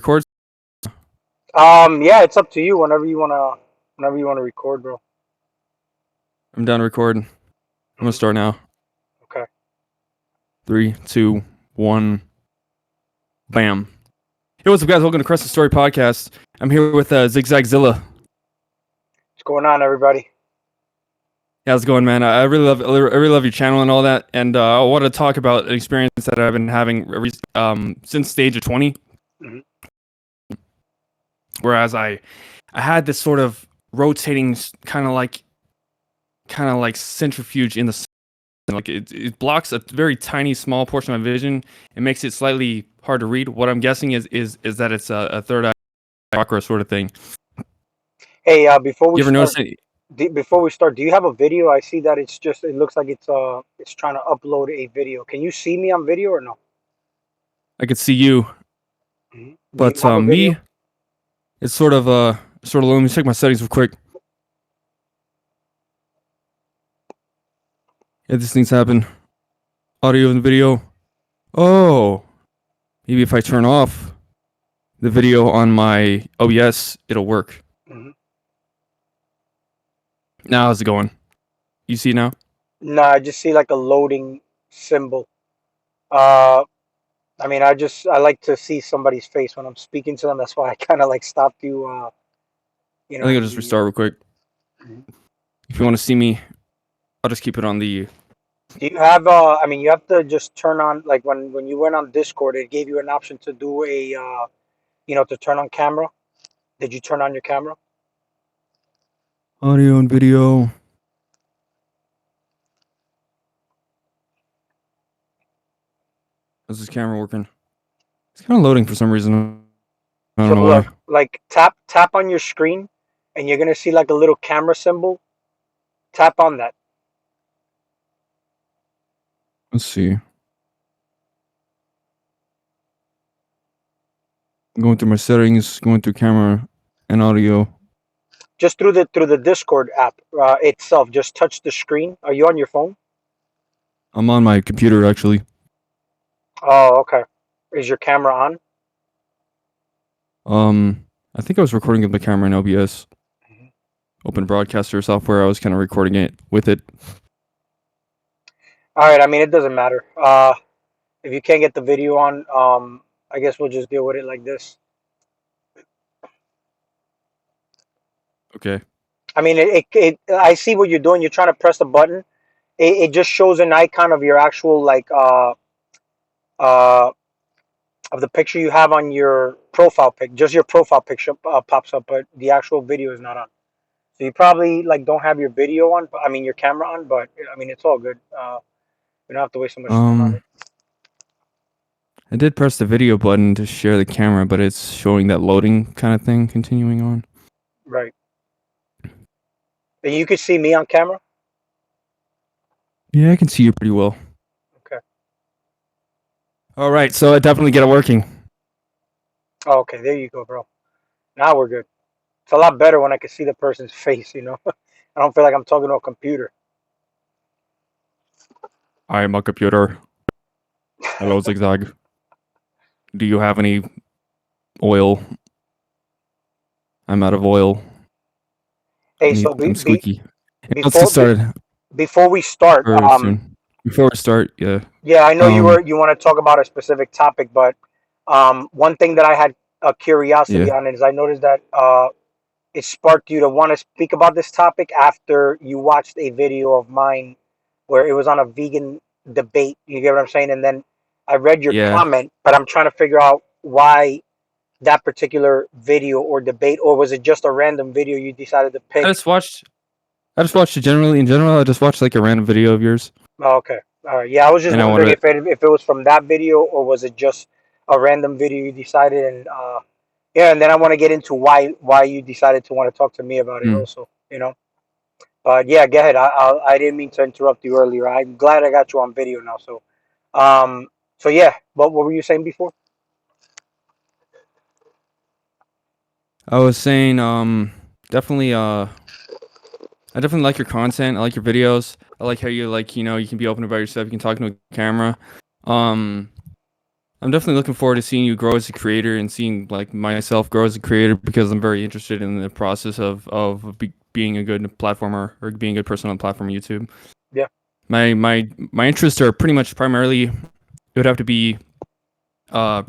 Record. Yeah, it's up to you whenever you wanna record, bro. I'm done recording. I'm gonna hmm start now. Okay. 3, 2, 1. Bam. Hey, what's up, guys? Welcome to Crest Story Podcast. I'm here with Zigzagzilla. What's going on, everybody? Yeah, how's it going, man? I really love your channel and all that. And I want to talk about an experience that I've been having since the age of 20. hmm Whereas I had this sort of rotating kind of like centrifuge in the sun. Like it blocks a very tiny, small portion of my vision. It makes it slightly hard to read. What I'm guessing is that it's a third eye chakra sort of thing. Hey, before we You ever start, notice it? do you have a video? I see that it looks like it's trying to upload a video. Can you see me on video or no? I could see you, Do you but have a me, video? it's sort of. Let me check my settings real quick. Yeah, these things happen. Audio and video. Oh, maybe if I turn off the video on my OBS, it'll work. hmm Now how's it going? You see now? No, I just see like a loading symbol. Uh, I like to see somebody's face when I'm speaking to them. That's why I kind of like stopped you. I think I'll In just the. restart real quick. Mhm. If you want to see me, I'll just keep it on the. Do you have you have to just turn on like when you went on Discord, it gave you an option to do to turn on camera. Did you turn on your camera? Audio and video. How's this camera working? It's kind of loading for some reason. I don't So know why. look, like tap on your screen and you're gonna see like a little camera symbol. Tap on that. Let's see. I'm going through my settings, going through camera and audio. Just through the Discord app itself. Just touch the screen. Are you on your phone? I'm on my computer actually. Oh, okay. Is your camera on? I think I was recording with the camera in OBS, Mhm. Open Broadcaster software. I was kind of recording it with it. All right. I mean, it doesn't matter. If you can't get the video on, I guess we'll just deal with it like this. Okay. I mean, I see what you're doing. You're trying to press the button. It just shows an icon of your actual uh of the picture you have on your profile pic. Just your profile picture pops up, but the actual video is not on. So you probably like don't have your video on. I mean, your camera on, but I mean, it's all good. You don't have to waste so much time on Um, it. I did press the video button to share the camera, but it's showing that loading kind of thing continuing on. Right. And you can see me on camera. Yeah, I can see you pretty well. Okay. All right, so I definitely get it working. Oh, okay. There you go, bro. Now we're good. It's a lot better when I can see the person's face. I don't feel like I'm talking to a computer. I am a computer. Hello, Zigzag. Do you have any oil? I'm out of oil. Hey, I need so some squeaky. Let's get before be, started before we start, very soon. Before we start, yeah. yeah, I know Um, you want to talk about a specific topic, but one thing that I had a curiosity yeah, on is I noticed that it sparked you to want to speak about this topic after you watched a video of mine where it was on a vegan debate. You get what I'm saying? And then I read your yeah. comment, but I'm trying to figure out why that particular video or debate, or was it just a random video you decided to I pick? just watched. I just watched it generally. In general, I just watched like a random video of yours, Oh, okay. All right. Yeah, I was just and I wondering wanted. if it was from that video or was it just a random video you decided and yeah, and then I want to get into why you decided to want to talk to me about it Hmm. also, you know. But yeah, go ahead. I didn't mean to interrupt you earlier. I'm glad I got you on video now. Um so yeah, what were you saying before? I was saying, definitely. I definitely like your content. I like your videos. I like how you like, you can be open about yourself. You can talk to a camera. Um, I'm definitely looking forward to seeing you grow as a creator and seeing like myself grow as a creator because I'm very interested in the process of being a good platformer or being a good person on the platform YouTube. Yeah. My interests are pretty much primarily it would have to be uh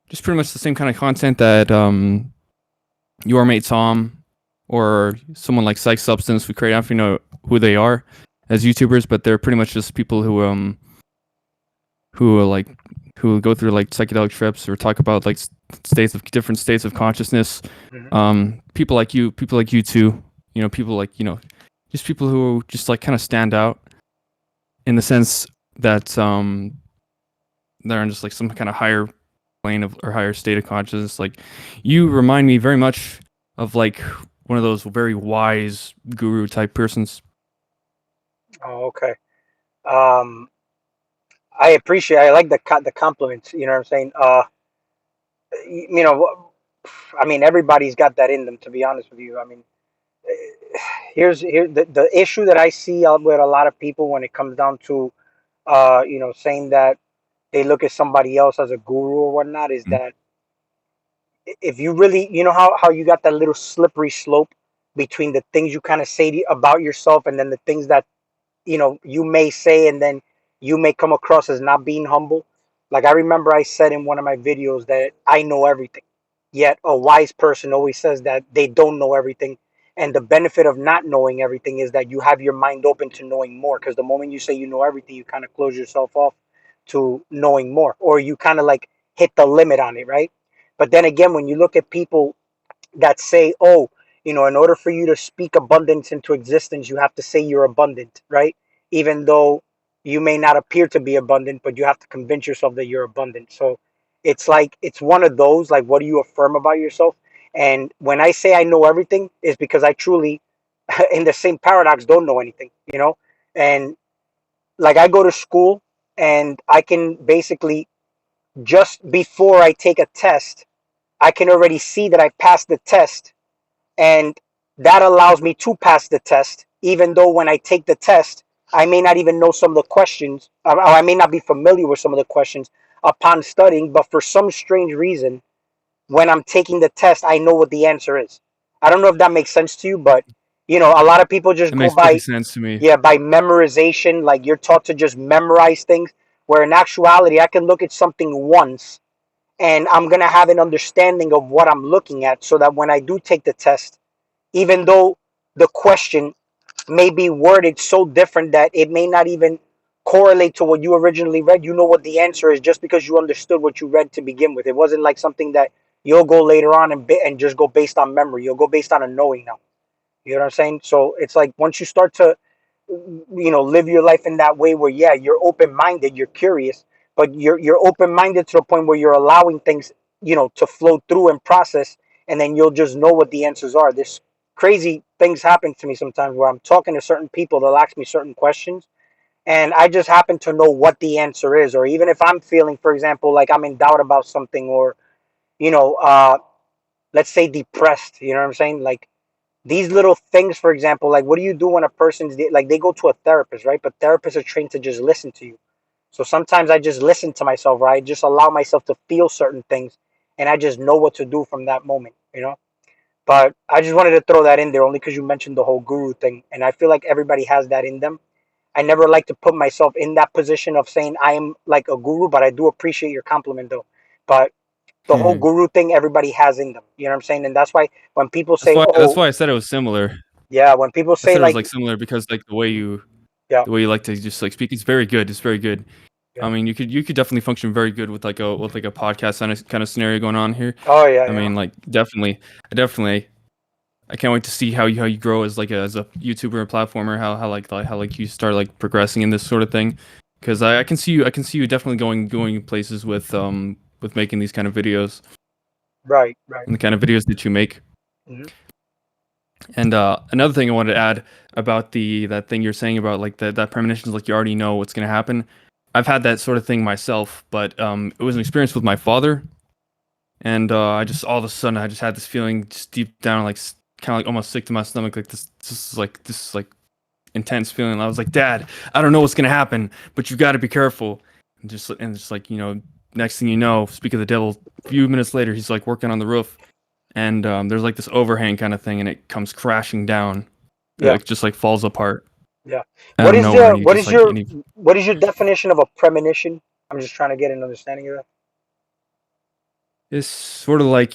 just pretty much the same kind of content that your mate Tom or someone like Psych Substance would create. I don't know if you know who they are as YouTubers, but they're pretty much just people who like who go through like psychedelic trips or talk about like states of different states of consciousness. Hmm. People like you too. You know, people like just people who just like kind of stand out in the sense that they're in just like some kind of higher plane of or higher state of consciousness. Like you remind me very much of like one of those very wise guru type persons. Oh, okay. Um, I appreciate. I like the compliments. You know what I'm saying? You know, I mean, everybody's got that in them. To be honest with you, I mean, here the issue that I see out with a lot of people when it comes down to, saying that they look at somebody else as a guru or whatnot is Mm. that if you really, you know how you got that little slippery slope between the things you kind of say about yourself and then the things that you may say and then you may come across as not being humble. Like I remember I said in one of my videos that I know everything, yet a wise person always says that they don't know everything. And the benefit of not knowing everything is that you have your mind open to knowing more, because the moment you say you know everything, you kind of close yourself off to knowing more, or you kind of like hit the limit on it, right? But then again, when you look at people that say, oh, in order for you to speak abundance into existence, you have to say you're abundant, right? Even though you may not appear to be abundant, but you have to convince yourself that you're abundant. So it's like, it's one of those, like, what do you affirm about yourself? And when I say I know everything, is because I truly, in the same paradox, don't know anything, And like I go to school and I can basically, just before I take a test, I can already see that I passed the test, and that allows me to pass the test, even though when I take the test, I may not even know some of the questions, or I may not be familiar with some of the questions upon studying, but for some strange reason, when I'm taking the test, I know what the answer is. I don't know if that makes sense to you, but a lot of people just That go makes by, perfect sense to me. yeah, by memorization. Like you're taught to just memorize things, where in actuality, I can look at something once and I'm going to have an understanding of what I'm looking at, so that when I do take the test, even though the question may be worded so different that it may not even correlate to what you originally read, you know what the answer is just because you understood what you read to begin with. It wasn't like something that you'll go later on and just go based on memory. You'll go based on a knowing now. You know what I'm saying? So it's like once you start to, live your life in that way, where yeah, you're open minded, you're curious, but you're open minded to the point where you're allowing things, to flow through and process, and then you'll just know what the answers are. This crazy things happen to me sometimes where I'm talking to certain people, they'll ask me certain questions, and I just happen to know what the answer is. Or even if I'm feeling, for example, like I'm in doubt about something, or you know, uh, let's say depressed. You know what I'm saying? Like these little things, for example, like what do you do when a person's like they go to a therapist, right? But therapists are trained to just listen to you. So sometimes I just listen to myself, right? Just allow myself to feel certain things, and I just know what to do from that moment. But I just wanted to throw that in there only because you mentioned the whole guru thing, and I feel like everybody has that in them. I never like to put myself in that position of saying I am like a guru, but I do appreciate your compliment though. But the whole guru thing, everybody has in them. You know what I'm saying? And that's why when people say, That's "Oh, why I said it was similar. yeah," when people I say said it was like, like similar because like "Yeah, the way you like to just like speak, it's very good. It's very good. yeah, I mean, you could definitely function very good with like a podcast kind of scenario going on here. oh yeah, I yeah, mean, like definitely, I can't wait to see how you grow as like as a YouTuber and platformer. How like you start like progressing in this sort of thing. Because I can see you definitely going places with making these kind of videos right, right." and the kind of videos that you make. Hmm. And another thing I wanted to add about the that thing you're saying about like that premonition is like you already know what's gonna happen. I've had that sort of thing myself, but it was an experience with my father, and I just all of a sudden I just had this feeling just deep down, like kind of like almost sick to my stomach, like this like intense feeling. I was like, Dad, I don't know what's gonna happen, but you got to be careful, and just like next thing you know, speak of the devil, a few minutes later, he's like working on the roof, and there's like this overhang kind of thing, and it comes crashing down. It Yeah, like just like falls apart yeah. out What of is nowhere, the and he just like and he what is your definition of a premonition? I'm just trying to get an understanding of that. it's sort of like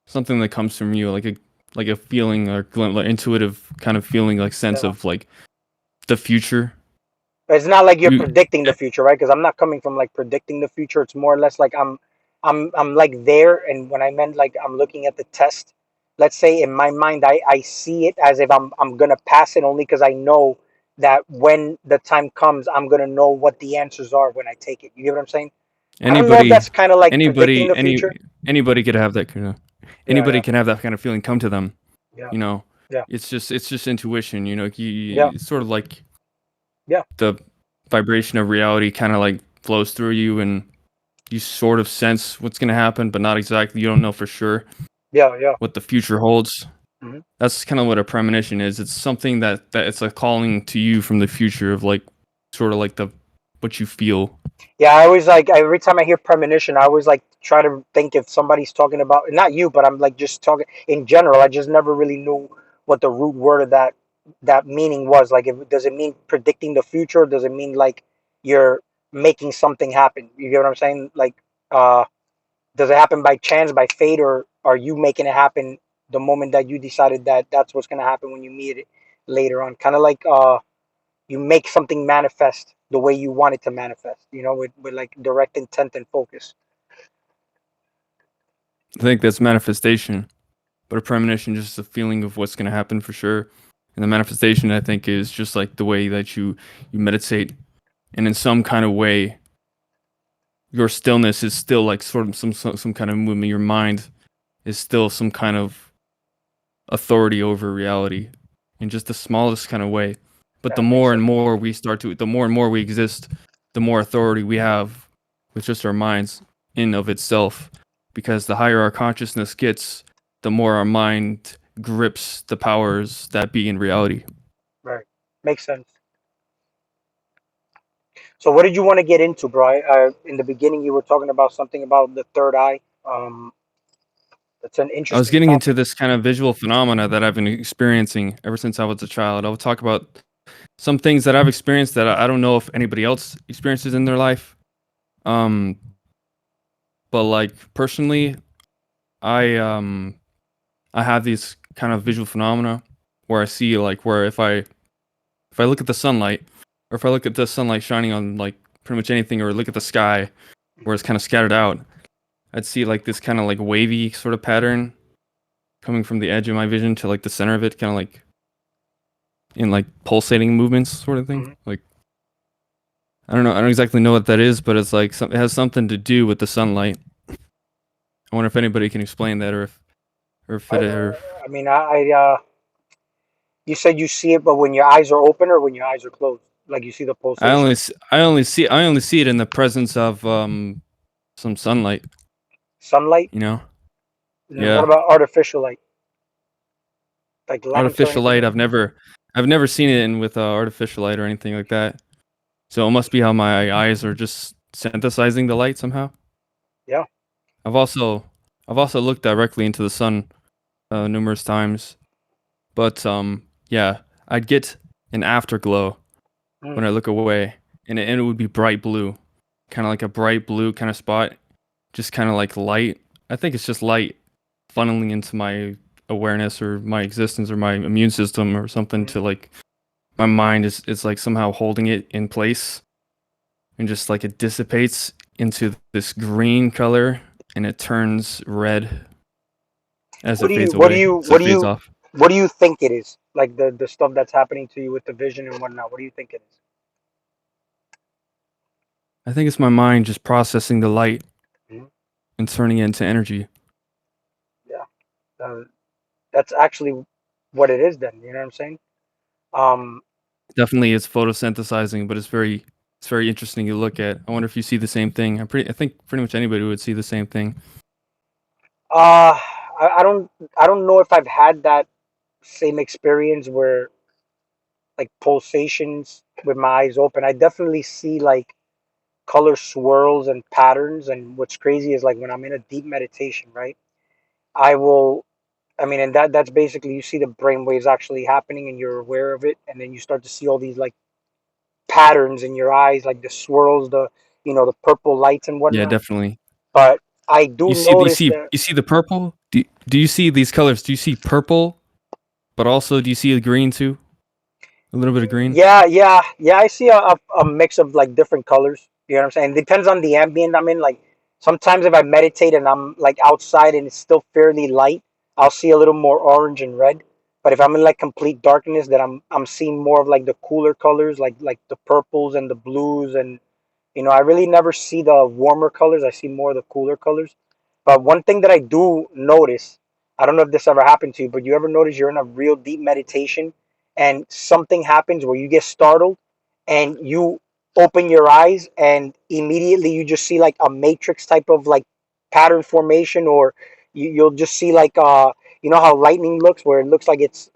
something that comes from you, like a feeling or like intuitive kind of feeling, like sense Yeah. of like the future. It's not like you're You predicting the future, right? Because I'm not coming from like predicting the future. It's more or less like I'm like there, and when I meant like I'm looking at the test, let's say in my mind I see it as if I'm gonna pass it only because I know that when the time comes, I'm gonna know what the answers are when I take it. You get what I'm saying? I don't know if anybody that's kind of like predicting anybody the future. anybody could have that kind of Yeah, anybody yeah, can have that kind of feeling come to them. yeah, You know, yeah, it's just intuition. yeah, It's sort of like yeah, the vibration of reality kind of like flows through you, and you sort of sense what's gonna happen, but not exactly. You don't know for sure yeah, yeah. what the future holds. Mhm. That's kind of what a premonition is. It's something that it's a calling to you from the future of like sort of like the what you feel. Yeah, I always like every time I hear premonition, I always like try to think if somebody's talking about not you, but I'm like just talking in general. I just never really knew what the root word of that meaning was. Like, if does it mean predicting the future? Or does it mean like you're making something happen? You get what I'm saying? Like, uh, does it happen by chance, by fate, or are you making it happen the moment that you decided that that's what's gonna happen when you meet it later on? Kind of like you make something manifest the way you want it to manifest, with like direct intent and focus. I think that's manifestation, but a premonition is just a feeling of what's gonna happen for sure. And the manifestation, I think, is just like the way that you meditate, and in some kind of way, your stillness is still like sort of some kind of movement. Your mind is still some kind of authority over reality in just the smallest kind of way. But That makes sense. the more and more we exist, the more authority we have with just our minds in of itself. Because the higher our consciousness gets, the more our mind grips the powers that be in reality. Right. Makes sense. So what did you want to get into, bro? In the beginning, you were talking about something about the third eye. That's an I was interesting getting into topic. this kind of visual phenomena that I've been experiencing ever since I was a child. I'll talk about some things that I've experienced that I don't know if anybody else experiences in their life. Um, but like personally, I um I have these kind of visual phenomena where I see like where if I look at the sunlight or if I look at the sunlight shining on like pretty much anything or look at the sky where it's kind of scattered out, I'd see like this kind of like wavy sort of pattern coming from the edge of my vision to like the center of it, kind of like in like pulsating movements sort of thing. Hmm. Like I don't exactly know what that is, but it's like it has something to do with the sunlight. I wonder if anybody can explain that or if I, it or I mean, you said you see it, but when your eyes are open or when your eyes are closed, like you see the pulsation, I only see it in the presence of some sunlight, sunlight. you know? And then what Yeah. about artificial light, like lamps or Artificial anything light, like that? I've never seen it in with artificial light or anything like that. So it must be how my eyes are just synthesizing the light somehow. Yeah. I've also I've also looked directly into the sun numerous times, but yeah, I'd get an afterglow Mm. when I look away, and it would be bright blue, kind of like a bright blue kind of spot, just kind of like light. I think it's just light funneling into my awareness or my existence or my immune system or something Mm. to like my mind is like somehow holding it in place and just like it dissipates into this green color and it turns red as What it do you fades what do away, you as it what do fades you off. what do you think it is? Like the stuff that's happening to you with the vision and whatnot. What do you think it is? I think it's my mind just processing the light Mhm. and turning it into energy. Yeah, uh, that's actually what it is. Then you know what I'm saying? Um, Definitely it's photosynthesizing, but it's very interesting to look at. I wonder if you see the same thing. I think pretty much anybody would see the same thing. uh, I don't know if I've had that same experience where like pulsations with my eyes open. I definitely see like color swirls and patterns. And what's crazy is like when I'm in a deep meditation, right? I will, I mean, and that's basically you see the brain waves actually happening and you're aware of it, and then you start to see all these like patterns in your eyes, like the swirls, the purple lights and Yeah, whatnot. definitely. But I do notice that, You see the purple? Do you see these colors? Do you see purple, but also do you see the green too? A little bit of green. yeah, yeah, yeah, I see a mix of like different colors. You know what I'm saying? Depends on the ambient I'm in. Like sometimes if I meditate and I'm like outside and it's still fairly light, I'll see a little more orange and red. But if I'm in like complete darkness, then I'm seeing more of like the cooler colors, like the purples and the blues. And I really never see the warmer colors. I see more of the cooler colors. But one thing that I do notice, I don't know if this ever happened to you, but you ever notice you're in a real deep meditation and something happens where you get startled and you open your eyes and immediately you just see like a matrix type of like pattern formation, or you'll just see like you know how lightning looks, where it looks like it's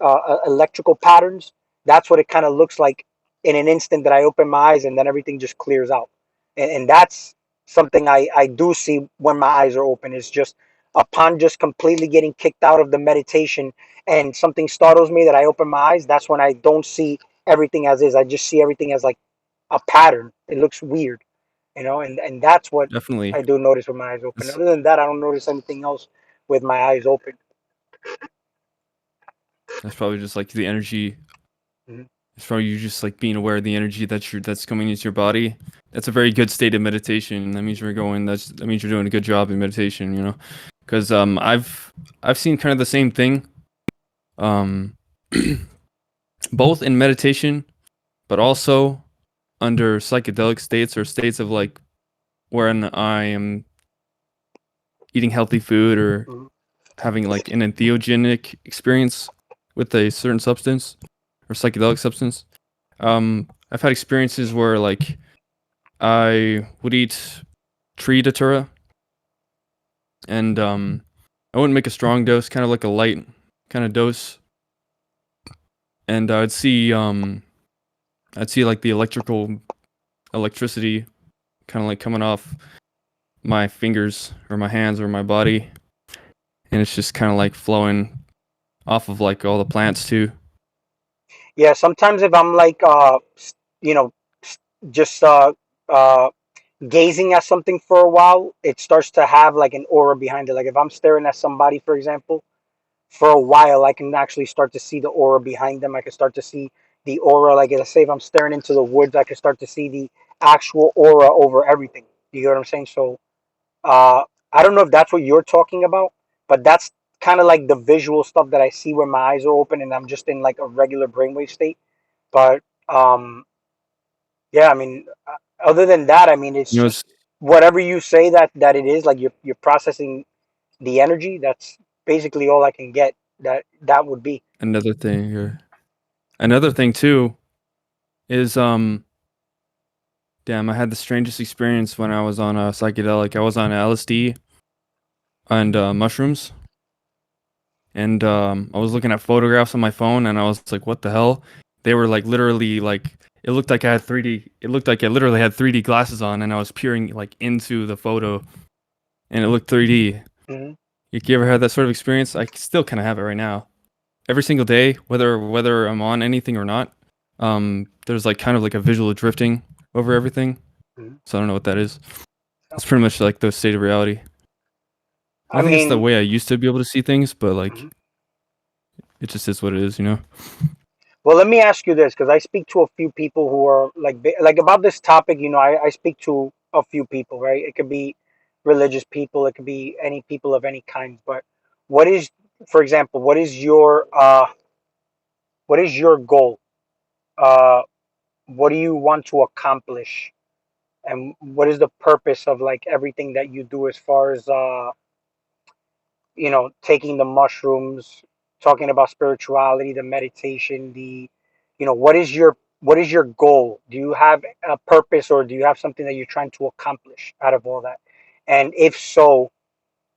electrical patterns. That's what it kind of looks like in an instant that I open my eyes, and then everything just clears out. And that's something I do see when my eyes are open, is just upon just completely getting kicked out of the meditation and something startles me that I open my eyes. That's when I don't see everything as is. I just see everything as like a pattern. It looks weird, and that's what Definitely. I do notice with my eyes open. That's Other than that, I don't notice anything else with my eyes open. that's probably just like the energy. Mhm. It's probably you just like being aware of the energy that's coming into your body. That's a very good state of meditation. That means you're going. That means you're doing a good job in meditation. Because I've seen kind of the same thing. Um, both in meditation, but also under psychedelic states or states of like when I am eating healthy food or Mhm. having like an entheogenic experience with a certain substance or psychedelic substance. I've had experiences where like I would eat tree datura and I wouldn't make a strong dose, kind of like a light kind of dose, and I'd see like the electricity kind of like coming off my fingers or my hands or my body, and it's just kind of like flowing off of like all the plants too. Yeah, sometimes if I'm like, you know, just uh, gazing at something for a while, it starts to have like an aura behind it. Like if I'm staring at somebody, for example, for a while, I can actually start to see the aura behind them. I can start to see the aura. Like let's say if I'm staring into the woods, I can start to see the actual aura over everything. You get what I'm saying? So uh, I don't know if that's what you're talking about, but that's kind of like the visual stuff that I see when my eyes are open and I'm just in like a regular brainwave state. But um, yeah, I mean, other than that, I mean, it's just It's whatever you say that it is. Like you're processing the energy. That's basically all I can get. That would be. another thing here. Another thing too is damn, I had the strangest experience when I was on a psychedelic. I was on LSD and mushrooms, and I was looking at photographs on my phone, and I was like, "What the hell?" They were like literally like it looked like I had 3D. It looked like I literally had 3D glasses on, and I was peering like into the photo, and it looked 3D. Hmm. You ever had that sort of experience? I still kind of have it right now. Every single day, whether I'm on anything or not, there's like kind of like a visual drifting over everything. Hmm. So I don't know what that is. It's pretty much like the state of reality. I I don't think it's the mean, way I used to be able to see things, but like mhm. it just is what it is. Well, let me ask you this, because I speak to a few people who are like like about this topic. I speak to a few people, right? It could be religious people, it could be any people of any kind. But what is, for example, what is your goal? Uh, what do you want to accomplish, and what is the purpose of like everything that you do as far as taking the mushrooms, talking about spirituality, the meditation, what is your goal? Do you have a purpose, or do you have something that you're trying to accomplish out of all that? And if so,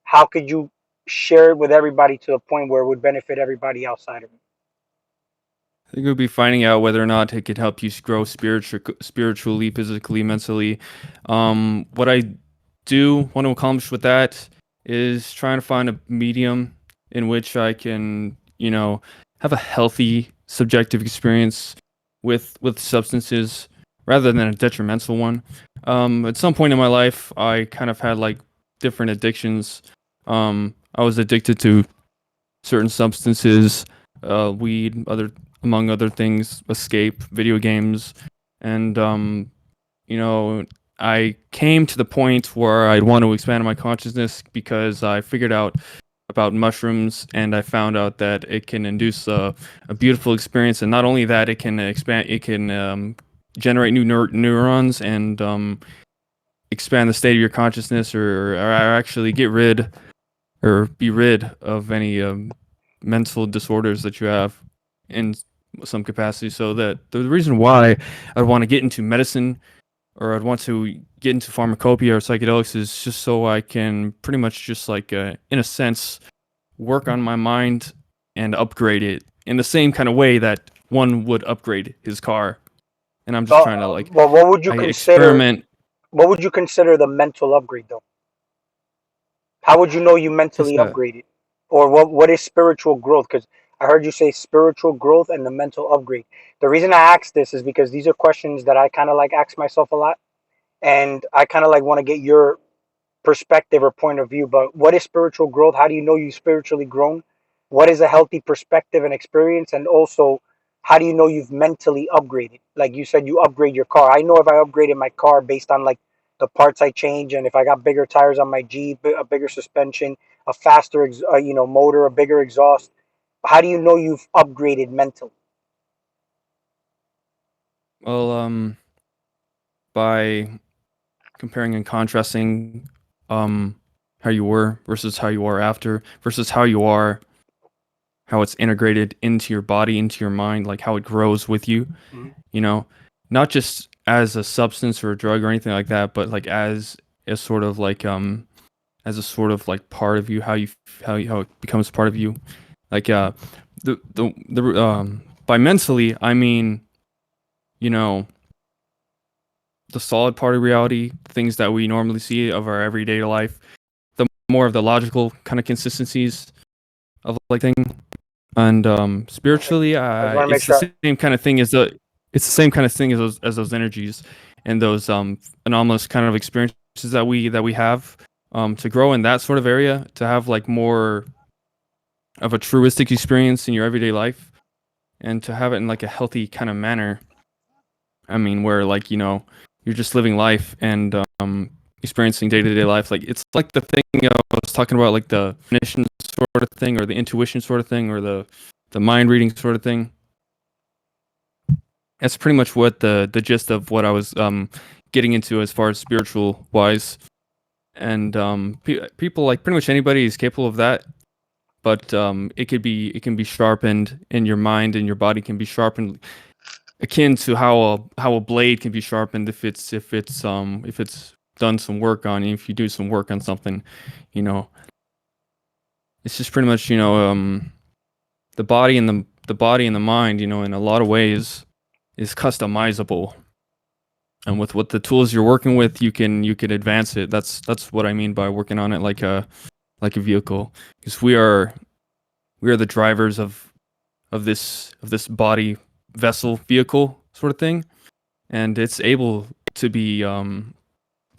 how could you share it with everybody to the point where it would benefit everybody outside of it? I think it would be finding out whether or not it could help you grow spiritually, physically, mentally. What I do want to accomplish with that is trying to find a medium in which I can, have a healthy subjective experience with substances rather than a detrimental one. At some point in my life, I kind of had like different addictions. I was addicted to certain substances, weed, other among other things, escape, video games, and you know, I came to the point where I'd want to expand my consciousness because I figured out about mushrooms and I found out that it can induce a beautiful experience, and not only that, it can expand, it can generate new neurons and expand the state of your consciousness, or actually get rid or be rid of any mental disorders that you have in some capacity. So that the reason why I'd want to get into medicine or I'd want to get into pharmacopoeia or psychedelics is just so I can pretty much just like, in a sense, work on my mind and upgrade it in the same kind of way that one would upgrade his car. And I'm just trying to like, Well, what would you I consider? experiment. What would you consider the mental upgrade, though? How would you know you Is mentally that upgraded? Or what is spiritual growth? Because I heard you say spiritual growth and the mental upgrade. The reason I ask this is because these are questions that I kind of like ask myself a lot, and I kind of like want to get your perspective or point of view. But what is spiritual growth? How do you know you spiritually grown? What is a healthy perspective and experience? And also, how do you know you've mentally upgraded? Like you said, you upgrade your car. I know if I upgraded my car based on like the parts I change, and if I got bigger tires on my Jeep, a bigger suspension, a faster, motor, a bigger exhaust. How do you know you've upgraded mentally? well, by comparing and contrasting how you were versus how you are after versus how you are, how it's integrated into your body, into your mind, like how it grows with you, Mhm. you know, not just as a substance or a drug or anything like that, but like as a sort of like as a sort of like part of you, how it becomes part of you. Like the by mentally I mean, you know, the solid part of reality, things that we normally see of our everyday life, the more of the logical kind of consistencies of like thing. And Okay. spiritually, I just want to make it's the sure. same kind of thing as it's the same kind of thing as those energies and those anomalous kind of experiences that we have, to grow in that sort of area, to have like more of a truistic experience in your everyday life, and to have it in like a healthy kind of manner. I mean, where like, you're just living life and experiencing day to day life. Like it's like the thing I was talking about, like the definition sort of thing, or the intuition sort of thing, or the mind reading sort of thing. That's pretty much what the gist of what I was getting into as far as spiritual wise. And people, like pretty much anybody is capable of that, but it can be sharpened, in your mind and your body can be sharpened, akin to how a blade can be sharpened if it's done some work on you, if you do some work on something, you know. It's just pretty much, the body and the body and the mind, in a lot of ways is customizable. And with what the tools you're working with, you can advance it. That's what I mean by working on it like a vehicle, because we are the drivers of this body vessel vehicle sort of thing, and it's able to be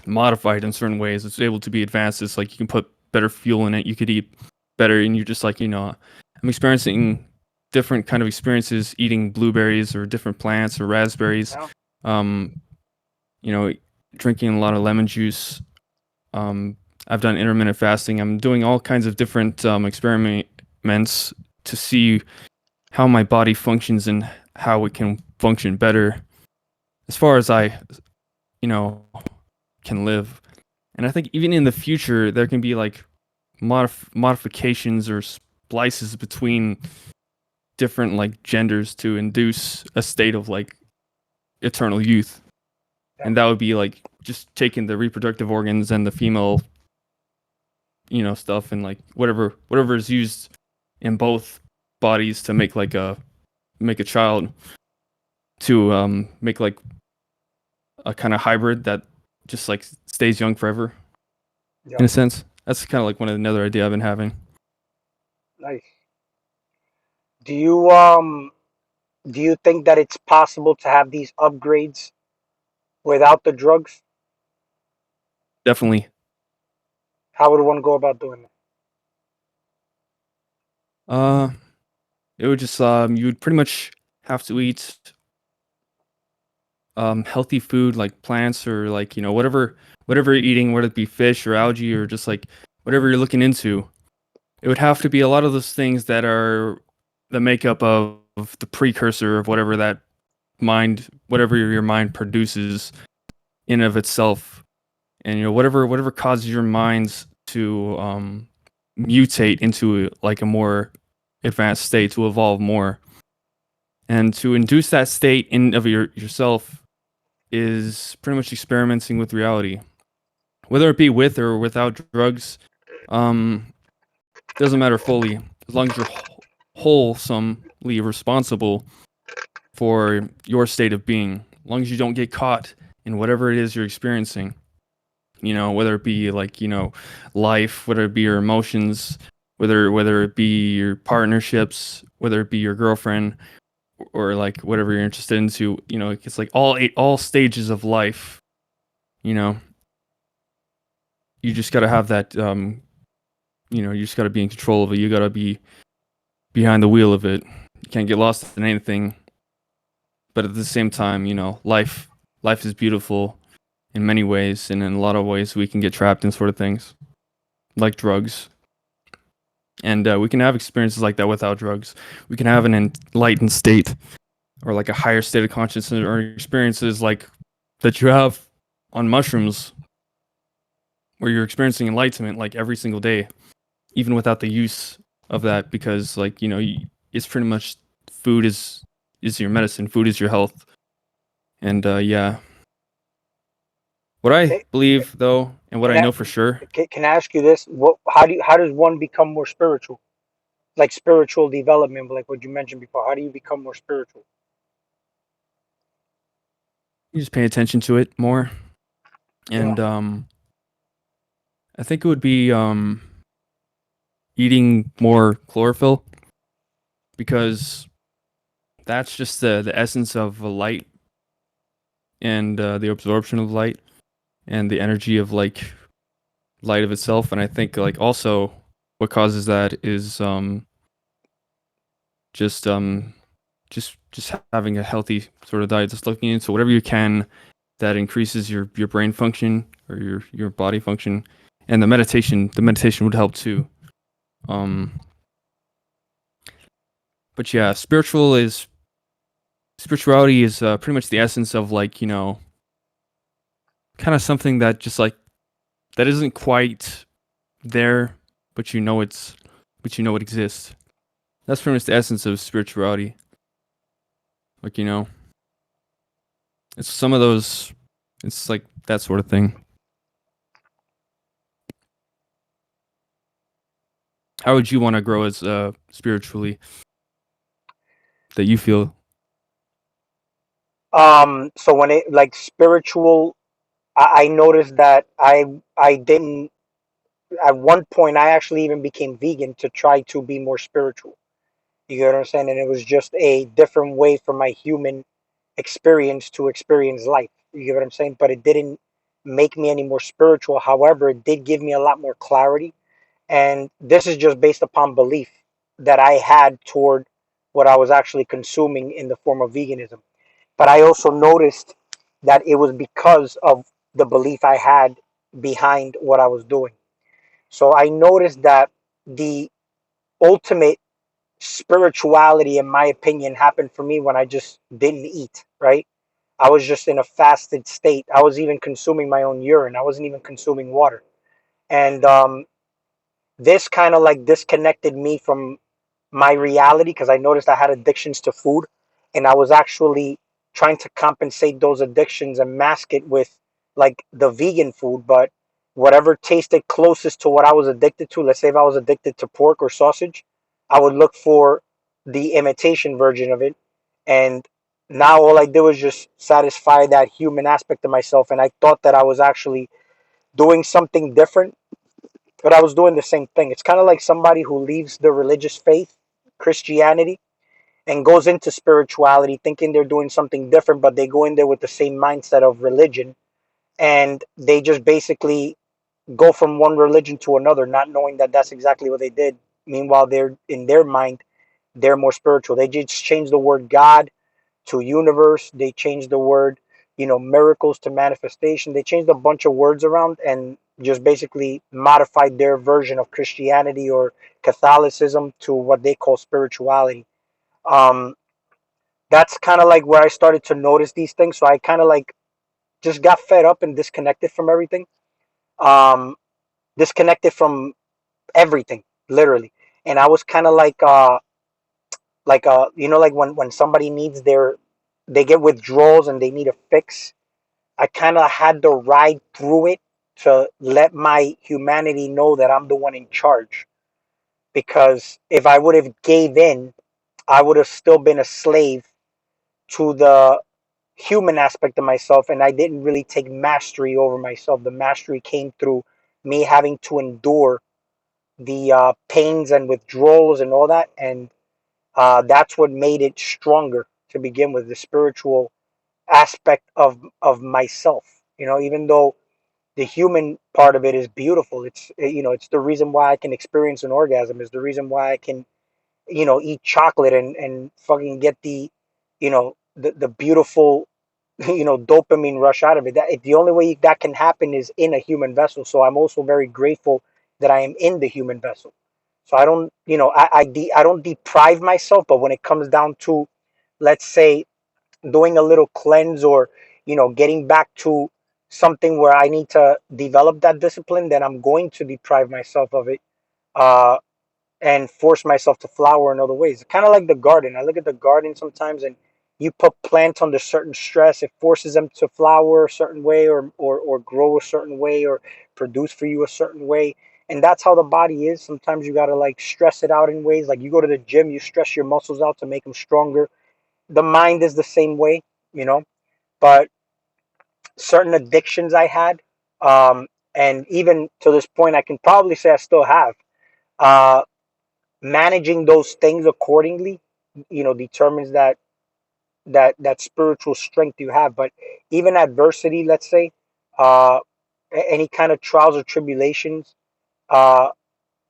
modified in certain ways. It's able to be advanced. It's like you can put better fuel in it. You could eat better, and you're just like, I'm experiencing different kind of experiences eating blueberries or different plants or raspberries. Yeah. Um, you know, drinking a lot of lemon juice. Um, I've done intermittent fasting. I'm doing all kinds of different experiments to see how my body functions and how it can function better as far as I, you know, can live. And I think even in the future, there can be like modifications or splices between different like genders to induce a state of like eternal youth. Yeah. And that would be like just taking the reproductive organs and the female, stuff, and like whatever is used in both bodies to make like make a child to make like a kind of hybrid that just like stays young forever Yeah, in a sense. That's kind of like another idea I've been having. nice. Do you do you think that it's possible to have these upgrades without the drugs? Definitely. How would one go about doing that? Uh, it would just you would pretty much have to eat healthy food like plants or like whatever you're eating, whether it be fish or algae or just like whatever you're looking into. It would have to be a lot of those things that are the makeup of the precursor of whatever that whatever your mind produces in of itself, and whatever causes your minds to mutate into like a more advanced state, to evolve more, and to induce that state in of yourself is pretty much experimenting with reality, whether it be with or without drugs. Um, doesn't matter fully as long as you're wholesomely responsible for your state of being. As long as you don't get caught in whatever it is you're experiencing, whether it be like life, whether it be your emotions, whether it be your partnerships, whether it be your girlfriend, or like whatever you're interested into. It's like all stages of life. You know, you just got to have that. You just got to be in control of it. You got to be behind the wheel of it. You can't get lost in anything. But at the same time, life is beautiful in many ways, and in a lot of ways, we can get trapped in sort of things like drugs. And we can have experiences like that without drugs. We can have an enlightened state, or like a higher state of consciousness, or experiences like that you have on mushrooms, where you're experiencing enlightenment like every single day, even without the use of that, because like it's pretty much food is your medicine, food is your health. And yeah, what I Okay, believe though, and what can I I know for sure, can I ask you this? What how does one become more spiritual? Like spiritual development, like what you mentioned before. How do you become more spiritual? you just pay attention to it more. Yeah. And I think it would be eating more chlorophyll, because that's just the essence of light, and the absorption of light, and the energy of like light of itself. And I think like also what causes that is just just having a healthy sort of diet, just looking into whatever you can that increases your brain function or your body function. And the meditation would help too. um but yeah, spirituality is pretty much the essence of like kind of something that just like that isn't quite there, but it exists. That's pretty much the essence of spirituality. Like it's some of those. It's like that sort of thing. How would you want to grow as spiritually that you feel? So when it like spiritual, I noticed that I didn't at one point I actually even became vegan to try to be more spiritual. You get what I'm saying? And it was just a different way for my human experience to experience life. You get what I'm saying? But it didn't make me any more spiritual. However, it did give me a lot more clarity. And this is just based upon belief that I had toward what I was actually consuming in the form of veganism. But I also noticed that it was because of the belief I had behind what I was doing. So I noticed that the ultimate spirituality, in my opinion, happened for me when I just didn't eat, right? I was just in a fasted state. I was even consuming my own urine. I wasn't even consuming water. And this kind of like disconnected me from my reality because I noticed I had addictions to food and I was actually trying to compensate those addictions and mask it with like the vegan food, but whatever tasted closest to what I was addicted to. Let's say if I was addicted to pork or sausage, I would look for the imitation version of it. And now all I did was just satisfy that human aspect of myself, and I thought that I was actually doing something different, but I was doing the same thing. It's kind of like somebody who leaves the religious faith, Christianity, and goes into spirituality thinking they're doing something different, but they go in there with the same mindset of religion, and they just basically go from one religion to another, not knowing that that's exactly what they did. Meanwhile, they're in their mind, they're more spiritual. They just change the word God to universe. They changed the word, miracles to manifestation. They changed a bunch of words around and just basically modified their version of Christianity or Catholicism to what they call spirituality. Um, that's kind of like where I started to notice these things. So I kind of like just got fed up and disconnected from everything. Um, Disconnected from everything, literally. And I was kind of like when somebody needs they get withdrawals and they need a fix. I kind of had to ride through it to let my humanity know that I'm the one in charge. Because if I would have gave in, I would have still been a slave to the human aspect of myself, and I didn't really take mastery over myself. The mastery came through me having to endure the pains and withdrawals and all that, and that's what made it stronger to begin with. The spiritual aspect of myself, even though the human part of it is beautiful. It's the reason why I can experience an orgasm. Is the reason why I can eat chocolate and fucking get the beautiful dopamine rush out of it. The only way that can happen is in a human vessel. So I'm also very grateful that I am in the human vessel. So I don't, I don't deprive myself, but when it comes down to, let's say, doing a little cleanse or getting back to something where I need to develop that discipline, then I'm going to deprive myself of it. Uh, and force myself to flower in other ways. Kind of like the garden. I look at the garden sometimes, and you put plants under certain stress, it forces them to flower a certain way, or grow a certain way, or produce for you a certain way. And that's how the body is. Sometimes you gotta like stress it out in ways. Like you go to the gym, you stress your muscles out to make them stronger. The mind is the same way, you know. But certain addictions I had, um, and even to this point, I can probably say I still have. Uh, Managing those things accordingly determines that spiritual strength you have. But even adversity, let's say, uh any kind of trials or tribulations, uh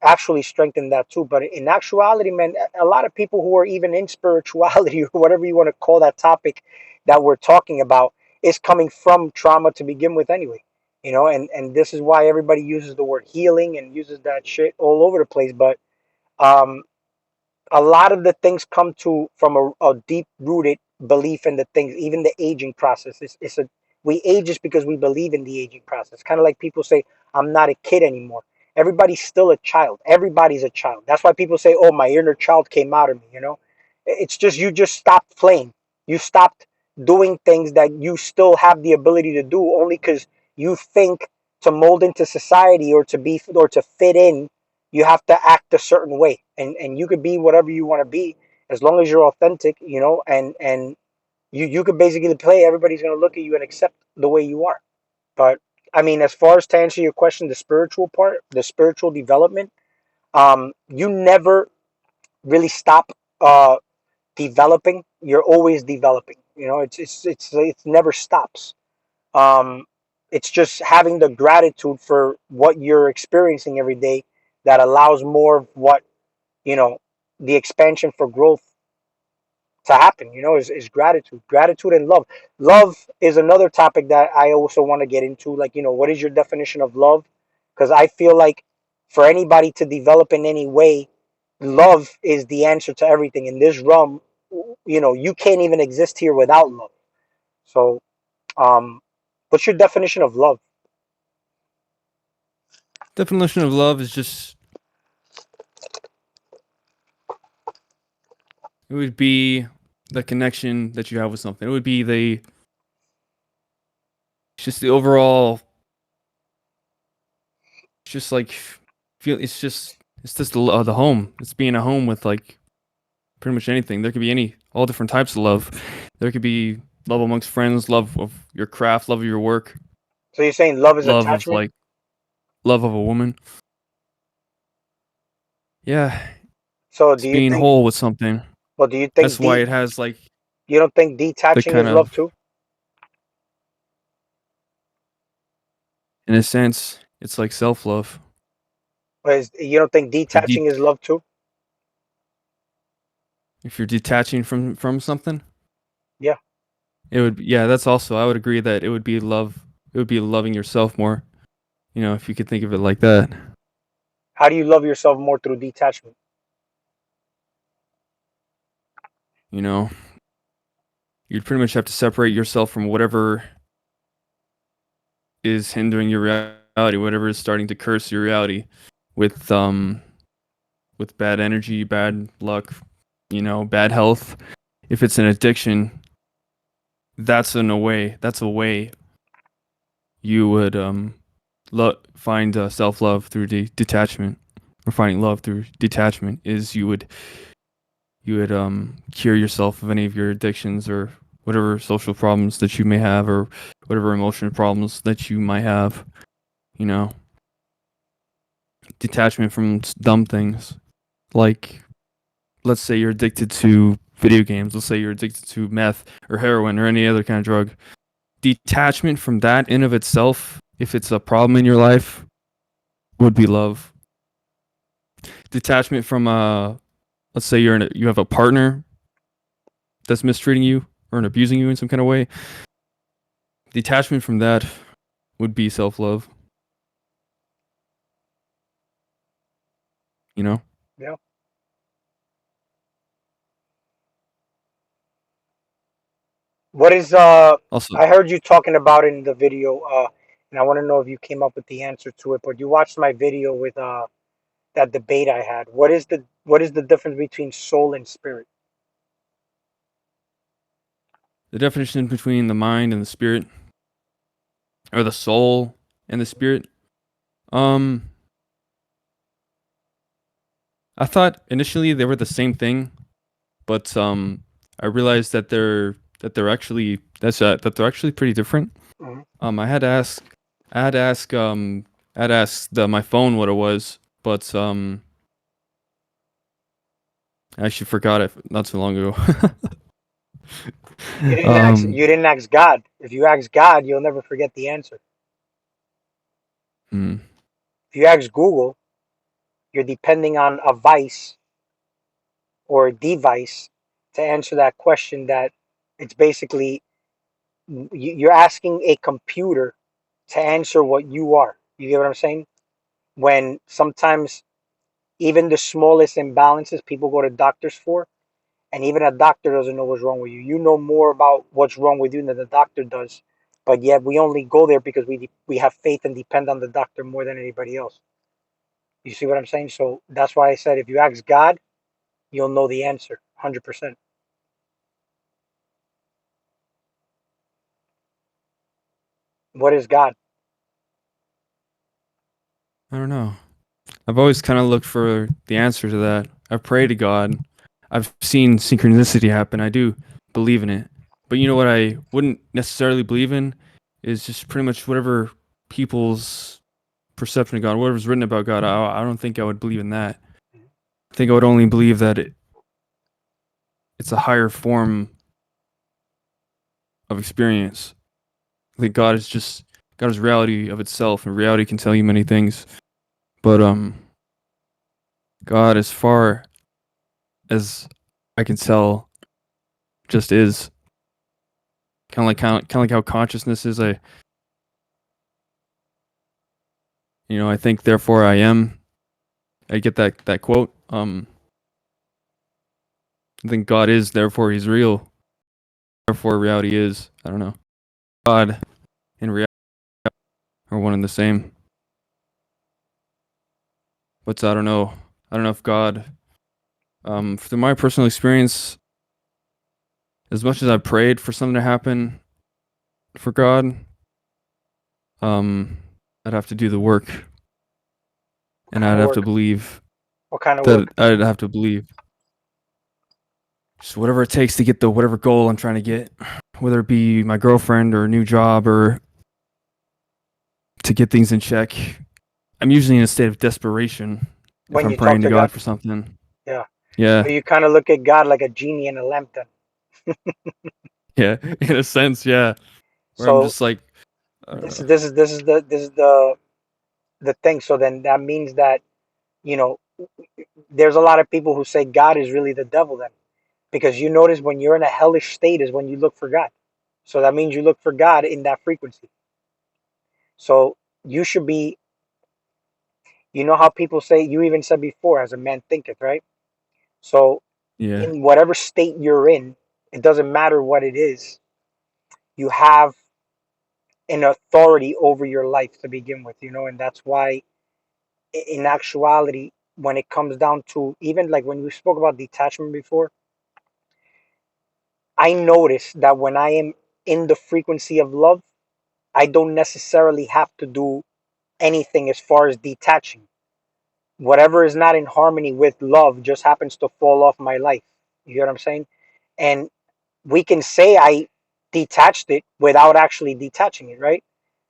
actually strengthen that too. But in actuality, man, a lot of people who are even in spirituality or whatever you want to call that topic that we're talking about is coming from trauma to begin with anyway. And this is why everybody uses the word healing and uses that shit all over the place. But um a lot of the things come to from a deep rooted belief in the things, even the aging process. We age just because we believe in the aging process. Kind of like people say, I'm not a kid anymore. Everybody's still a child. Everybody's a child. That's why people say, oh, my inner child came out of me. It's just you just stopped playing. You stopped doing things that you still have the ability to do only because you think to mold into society or to fit in, you have to act a certain way, and you could be whatever you want to be as long as you're authentic, and you could basically play. Everybody's going to look at you and accept the way you are. But I mean, as far as to answer your question, the spiritual part, the spiritual development, you never really stop developing. You're always developing. It never stops. um, it's just having the gratitude for what you're experiencing every day that allows more of what, you know, the expansion for growth to happen, is gratitude and love. Love is another topic that I also want to get into. Like, what is your definition of love? Because I feel like for anybody to develop in any way, love is the answer to everything in this realm. You can't even exist here without love. So, um, what's your definition of love? Definition of love is just it would be the connection that you have with something. It would be the it's just the overall. It's just like feel. It's just the home. It's being a home with like pretty much anything. There could be all different types of love. There could be love amongst friends, love of your craft, love of your work, So you're saying love is love of attachment? like love of a woman. Yeah, So it's do you being think? whole with something. Well, do you That's think why it has like you don't think the detaching kind is love of, too? in a sense, it's like self love. Or you don't think If you're de- detaching is love too? if you're detaching from something, Yeah. it would, yeah, that's also, I would agree that it would be love. It would be loving yourself more. If you could think of it like that. How do you love yourself more through detachment? You know, you'd pretty much have to separate yourself from whatever is hindering your reality, whatever is starting to curse your reality with bad energy, bad luck, bad health. If it's an addiction, that's a way you would find self love through detachment, or finding love through detachment is you would cure yourself of any of your addictions or whatever social problems that you may have or whatever emotional problems that you might have. You know, detachment from dumb things like, let's say you're addicted to video games. Let's say you're addicted to meth or heroin or any other kind of drug. Detachment from that in of itself, if it's a problem in your life, would be love. Detachment from let's say you have a partner that's mistreating you or abusing you in some kind of way. Detachment from that would be self love. You know. Yeah. What is Also, I heard you talking about in the video and I want to know if you came up with the answer to it, but you watched my video with that debate I had. What is the difference between soul and spirit? the definition between the mind and the spirit, or the soul and the spirit. Um, I thought initially they were the same thing, but I realized that they're actually pretty different. Mhm. Um, I had to ask, I had to ask, I had to ask my phone what it was, but I actually forgot it not too long ago. You didn't ask um, you didn't ask God. If you ask God, you'll never forget the answer. hmm, If you ask Google, you're depending on a vice or a device to answer that question that it's basically you're asking a computer to answer what you are. You get what I'm saying? When sometimes even the smallest imbalances people go to doctors for, and even a doctor doesn't know what's wrong with you. You know more about what's wrong with you than the doctor does, but yet we only go there because we have faith and depend on the doctor more than anybody else. You see what I'm saying? So that's why I said if you ask God, you'll know the answer, 100%. What is God? I don't know. I've always kind of looked for the answer to that. I've prayed to God. I've seen synchronicity happen. I do believe in it. But you know what I wouldn't necessarily believe in is just pretty much whatever people's perception of God, whatever's written about God. I don't think I would believe in that. I think I would only believe that it's a higher form of experience. I think God is reality of itself, and reality can tell you many things. But God, as far as I can tell, just is kind of like how consciousness is. I think therefore I am. I get that quote. I think God is, therefore He's real. Therefore reality is. I don't know. God and reality are one and the same. But I don't know. I don't know if God. Through my personal experience, as much as I prayed for something to happen for God, um, I'd have to do the work, What and kind I'd of have to work? believe What kind of that work? I'd have to believe. just whatever it takes to get the whatever goal I'm trying to get, whether it be my girlfriend or a new job or to get things in check. I'm usually in a state of desperation if When I'm you talk praying to to God. God for something. Yeah. So Yeah, you kind of look at God like a genie in a lamp then. yeah, in a sense, yeah. Where I'm So just like, this is this is this is the this is the thing. So then that means that, you know, there's a lot of people who say God is really the devil then. Because you notice when you're in a hellish state is when you look for God. So that means you look for God in that frequency. So you should be, you know how people say, you even said before, as a man thinketh, right? So yeah, in whatever state you're in, it doesn't matter what it is, you have an authority over your life to begin with, you know, and that's why in actuality, when it comes down to even like when we spoke about detachment before, I notice that when I am in the frequency of love, I don't necessarily have to do anything as far as detaching. Whatever is not in harmony with love just happens to fall off my life. You get what I'm saying? And we can say I detached it without actually detaching it, right?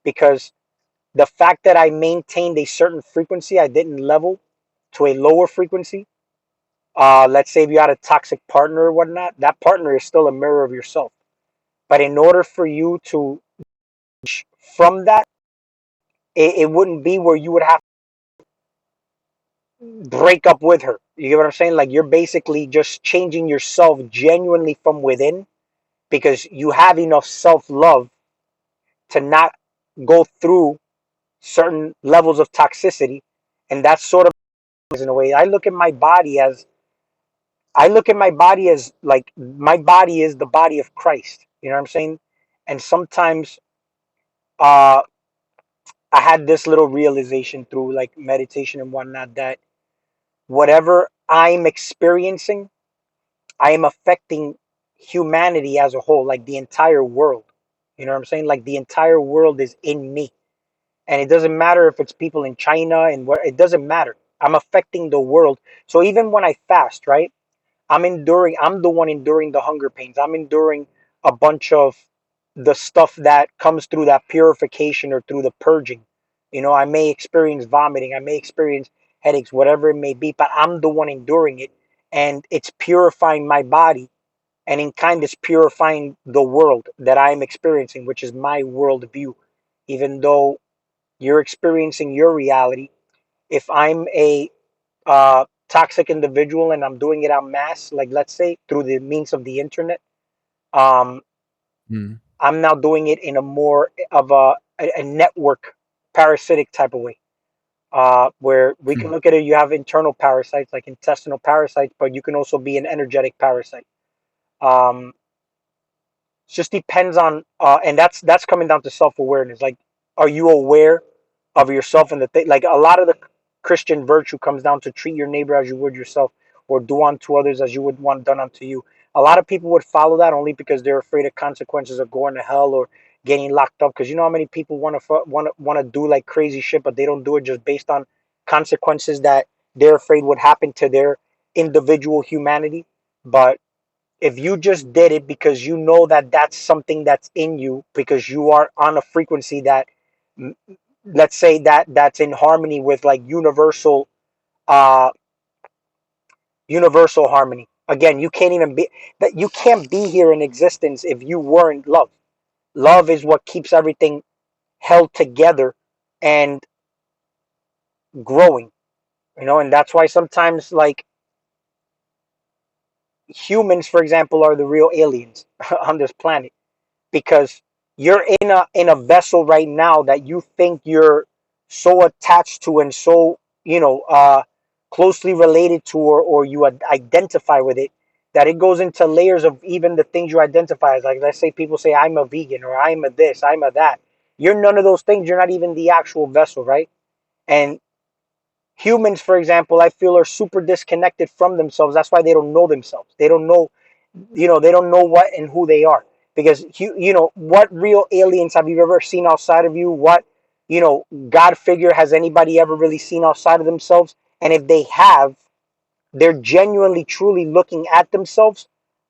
Because the fact that I maintained a certain frequency, I didn't level to a lower frequency. Let's say if you had a toxic partner or whatnot, that partner is still a mirror of yourself. But in order for you to from that, it wouldn't be where you would have to break up with her. You get what I'm saying? Like you're basically just changing yourself genuinely from within because you have enough self love to not go through certain levels of toxicity. And that's sort of in a way. I look at my body as like my body is the body of Christ. You know what I'm saying? And sometimes uh I had this little realization through like meditation and whatnot that whatever I'm experiencing, I am affecting humanity as a whole, like the entire world. You know what I'm saying? Like the entire world is in me. And it doesn't matter if it's people in China and where it doesn't matter. I'm affecting the world. So even when I fast, right? I'm the one enduring the hunger pains. I'm enduring a bunch of the stuff that comes through that purification or through the purging. You know, I may experience vomiting, I may experience headaches, whatever it may be, but I'm the one enduring it. And it's purifying my body and in kind it's purifying the world that I'm experiencing, which is my world view. Even though you're experiencing your reality, if I'm a toxic individual and I'm doing it en masse, like let's say through the means of the internet, um, mm, I'm now doing it in a more of a network parasitic type of way. Where we can mm, look at it, you have internal parasites like intestinal parasites, but you can also be an energetic parasite. Um, It just depends on, and that's coming down to self awareness. Like, are you aware of yourself and the thing? Like, a lot of the Christian virtue comes down to treat your neighbor as you would yourself, or do unto others as you would want done unto you. A lot of people would follow that only because they're afraid of consequences of going to hell or getting locked up. Because you know how many people want to do like crazy shit, but they don't do it just based on consequences that they're afraid would happen to their individual humanity. But if you just did it because you know that that's something that's in you because you are on a frequency that let's say that's in harmony with like uh universal harmony. Again, you can't even be that you can't be here in existence if you weren't love. Love is what keeps everything held together and growing, you know, and that's why sometimes like humans for example are the real aliens on this planet because you're in a vessel right now that you think you're so attached to and so closely related to or you identify with it that it goes into layers of even the things you identify as. Like let's say people say I'm a vegan or I'm a this, I'm a that. You're none of those things. You're not even the actual vessel, right? And humans for example I feel are super disconnected from themselves. That's why they don't know themselves. They don't know, they don't know what and who they are because what real aliens have you ever seen outside of you? What God figure has anybody ever really seen outside of themselves? And if they have, they're genuinely truly looking at themselves.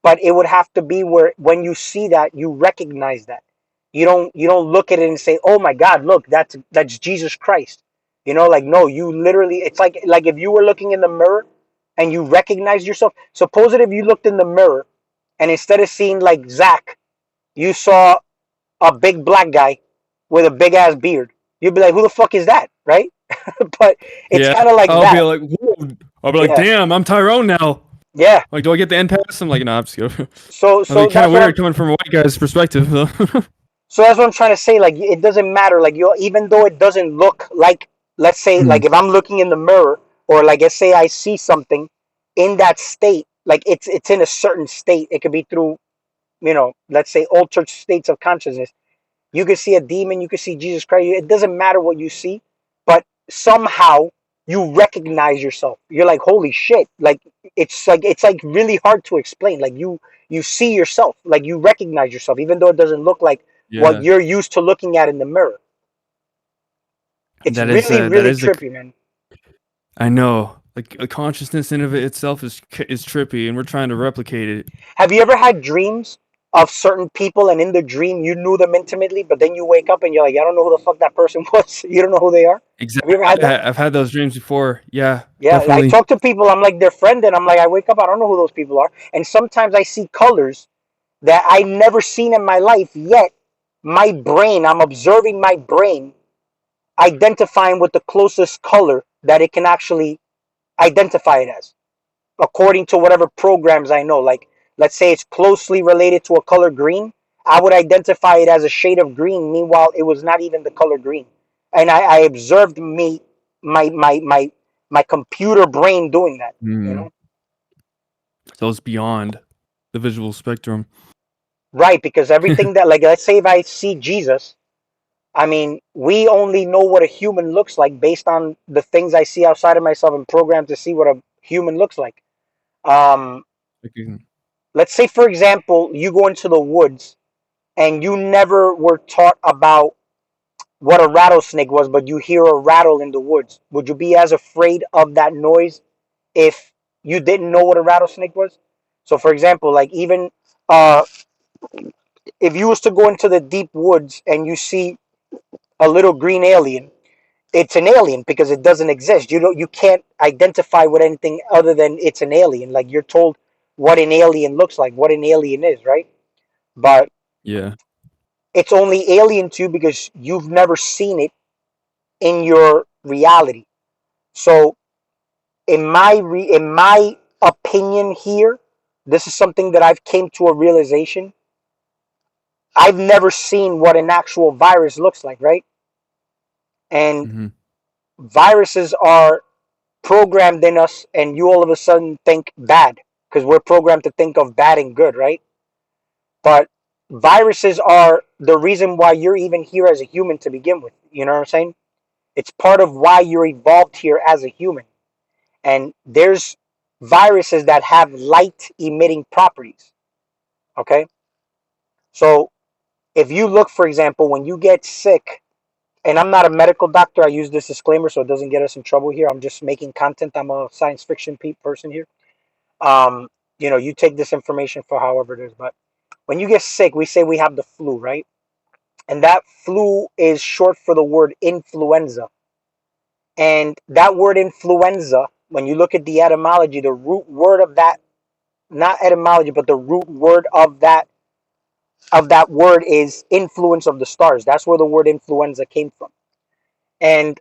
but it would have to be where when you see that, you recognize that. You don't look at it and say, "Oh my God, look, that's Jesus Christ." Like, no, you literally, it's like if you were looking in the mirror and you recognize yourself. Suppose that if you looked in the mirror and instead of seeing like Zack, you saw a big black guy with a big ass beard. You'd be like, "Who the fuck is that?" Right? But it's Yeah. kind of like I'll be that. like, whoa. I'll be like, Yeah, damn, I'm Tyrone now. yeah. Like, do I get the end pass? I'm like, no, I'm just kidding. So That'd be so kind of that's what I'm weird coming from a white guy's perspective, though. So that's what I'm trying to say. Like, it doesn't matter. Like, you, even though it doesn't look like, let's say, like Mhm. if I'm looking in the mirror, or like, let's say I see something in that state, like it's in a certain state. It could be through, let's say altered states of consciousness. You could see a demon. You could see Jesus Christ. It doesn't matter what you see, but somehow you recognize yourself. You're like, holy shit! Like it's like really hard to explain. Like you see yourself, like you recognize yourself, even though it doesn't look like what Yeah, you're used to looking at in the mirror. It's really that really is the. trippy, man. I know. Like a consciousness in of it itself is trippy, and we're trying to replicate it. Have you ever had dreams of certain people, and in the dream you knew them intimately, but then you wake up and you're like, I don't know who the fuck that person was. You don't know who they are. Have you ever had Exactly. that? I've had those dreams before. Yeah, Yeah, I definitely. talk to people. I'm like their friend, and I'm like, I wake up, I don't know who those people are, and sometimes I see colors that I never seen in my life. Yet, my brain, I'm observing my brain identifying with the closest color that it can actually identify it as, according to whatever programs I know. Like, let's say it's closely related to a color green, I would identify it as a shade of green. Meanwhile, it was not even the color green, and I observed my computer brain doing that. You Mm. know, So it's beyond the visual spectrum. right? Because everything that, like, let's say if I see Jesus, I mean, we only know what a human looks like based on the things I see outside of myself and programmed to see what a human looks like. Um, Like, you let's say, for example, you go into the woods and you never were taught about what a rattlesnake was, but you hear a rattle in the woods. Would you be as afraid of that noise if you didn't know what a rattlesnake was? So, for example, like even uh, if you was to go into the deep woods and you see a little green alien, it's an alien because it doesn't exist. You can't identify with anything other than it's an alien. Like you're told what an alien looks like, what an alien is, right? But yeah, it's only alien to you because you've never seen it in your reality. So in my opinion here, this is something that I've came to a realization. I've never seen what an actual virus looks like, right? And hmm viruses are programmed in us, and you all of a sudden think bad because we're programmed to think of bad and good, right? But viruses are the reason why you're even here as a human to begin with. You know what I'm saying? It's part of why you're evolved here as a human. And there's viruses that have light emitting properties. Okay. So if you look, for example, when you get sick, and I'm not a medical doctor, I use this disclaimer so it doesn't get us in trouble here. I'm just making content. I'm a science fiction person here. Um, you take this information for however it is, but when you get sick, we say we have the flu, right? And that flu is short for the word influenza. And that word influenza, when you look at the etymology, the root word of that, not etymology, but the root word of that word is influence of the stars. That's where the word influenza came from. And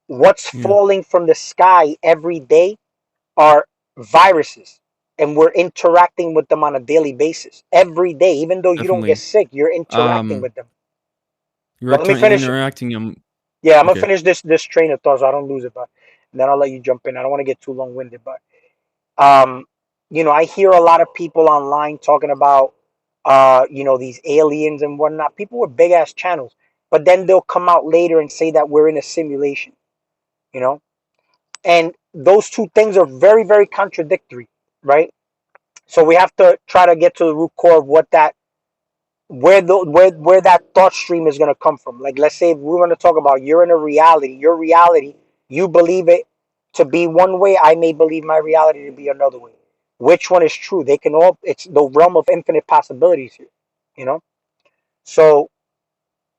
what's yeah, falling from the sky every day are viruses, and we're interacting with them on a daily basis every day. Even though you don't get definitely. sick, you're interacting Um, with them. you're But let me finish. interacting. Yeah, I'm gonna Okay. finish this train of thought so I don't lose it, but and then I'll let you jump in. I don't want to get too long winded, but um, I hear a lot of people online talking about these aliens and whatnot. People with big ass channels, but then they'll come out later and say that we're in a simulation. You know, and those two things are very very contradictory, right? So we have to try to get to the root core of what that where that thought stream is going to come from. Like, let's say we're going to talk about you're in a reality, your reality, you believe it to be one way, I may believe my reality to be another way. which one is true. They can all, it's the realm of infinite possibilities here, you know? So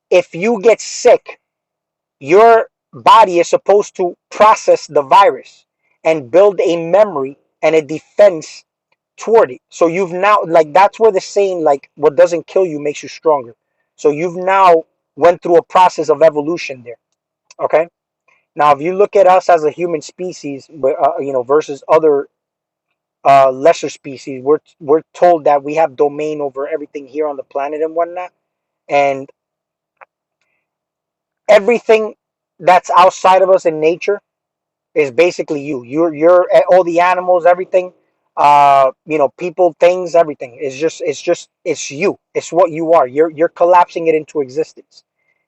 if you get sick, your body is supposed to process the virus and build a memory and a defense toward it. So you've now, like, that's where the saying, like, what doesn't kill you makes you stronger. So you've now went through a process of evolution there. Okay. Now, if you look at us as a human species, versus other lesser species, we're told that we have domain over everything here on the planet and whatnot, and everything that's outside of us in nature is basically you. You're all the animals, everything. People, things, everything. It's you. It's what you are. You're collapsing it into existence.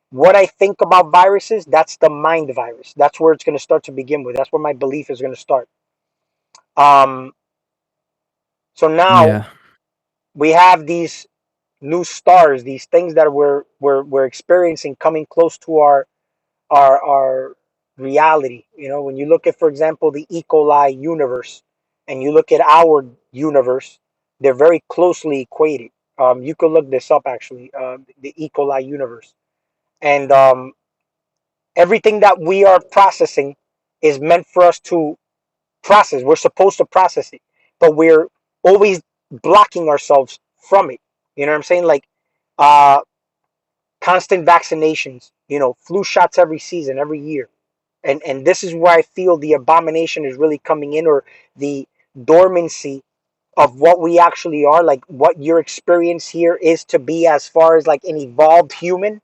What I think about viruses, that's the mind virus. That's where it's going to start to begin with. That's where my belief is going to start. Um, so now Yeah. we have these new stars, these things that we're experiencing coming close to our reality. When you look at, for example, the E. coli universe, and you look at our universe, they're very closely equated. You could look this up actually, the E. coli universe, and everything that we are processing is meant for us to process. We're supposed to process it, but we're always blocking ourselves from it. You know what I'm saying? Like, uh, constant vaccinations, flu shots every season, every year. And this is where I feel the abomination is really coming in, or the dormancy of what we actually are, like what your experience here is to be as far as like an evolved human,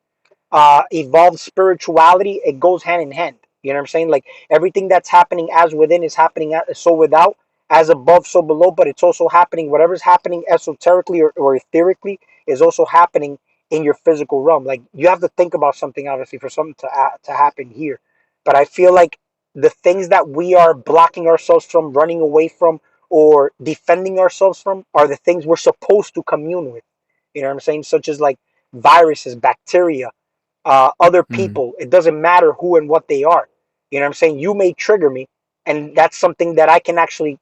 evolved spirituality. It goes hand in hand. You know what I'm saying? Like, everything that's happening as within is happening so without, as above so below. But it's also happening, whatever's happening esoterically or etherically is also happening in your physical realm. Like, you have to think about something, obviously, for something to happen here. But I feel like the things that we are blocking ourselves from, running away from, or defending ourselves from, are the things we're supposed to commune with. You know what I'm saying? Such as like viruses, bacteria, other Mm. people. It doesn't matter who and what they are. You know what I'm saying? You may trigger me, and that's something that I can actually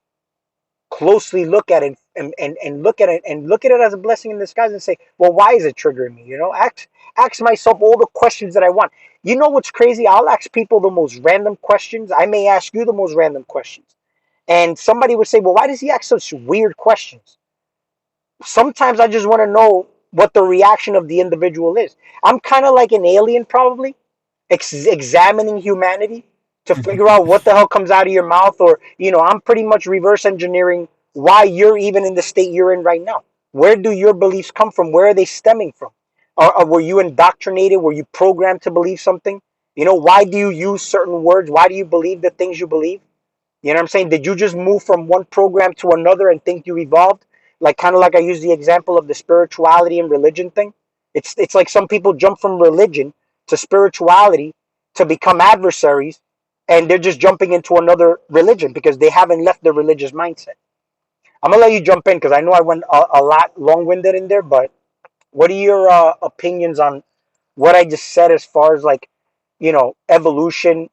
closely look at it, and look at it as a blessing in disguise, and say, well, why is it triggering me? Ask myself all the questions that I want. You know what's crazy? I'll ask people the most random questions. I may ask you the most random questions. And somebody would say, well, why does he ask such weird questions? Sometimes I just want to know what the reaction of the individual is. I'm kind of like an alien, probably, examining humanity to figure out what the hell comes out of your mouth, or I'm pretty much reverse engineering why you're even in the state you're in right now. Where do your beliefs come from? Where are they stemming from? Or were you indoctrinated? Were you programmed to believe something? Why do you use certain words? Why do you believe the things you believe? You know what I'm saying? Did you just move from one program to another and think you evolved? Like, kind of like I use the example of the spirituality and religion thing. It's like some people jump from religion to spirituality to become adversaries, and they're just jumping into another religion because they haven't left their religious mindset. I'm gonna let you jump in because I know I went a lot long-winded in there, but what are your opinions on what I just said as far as, like, evolution,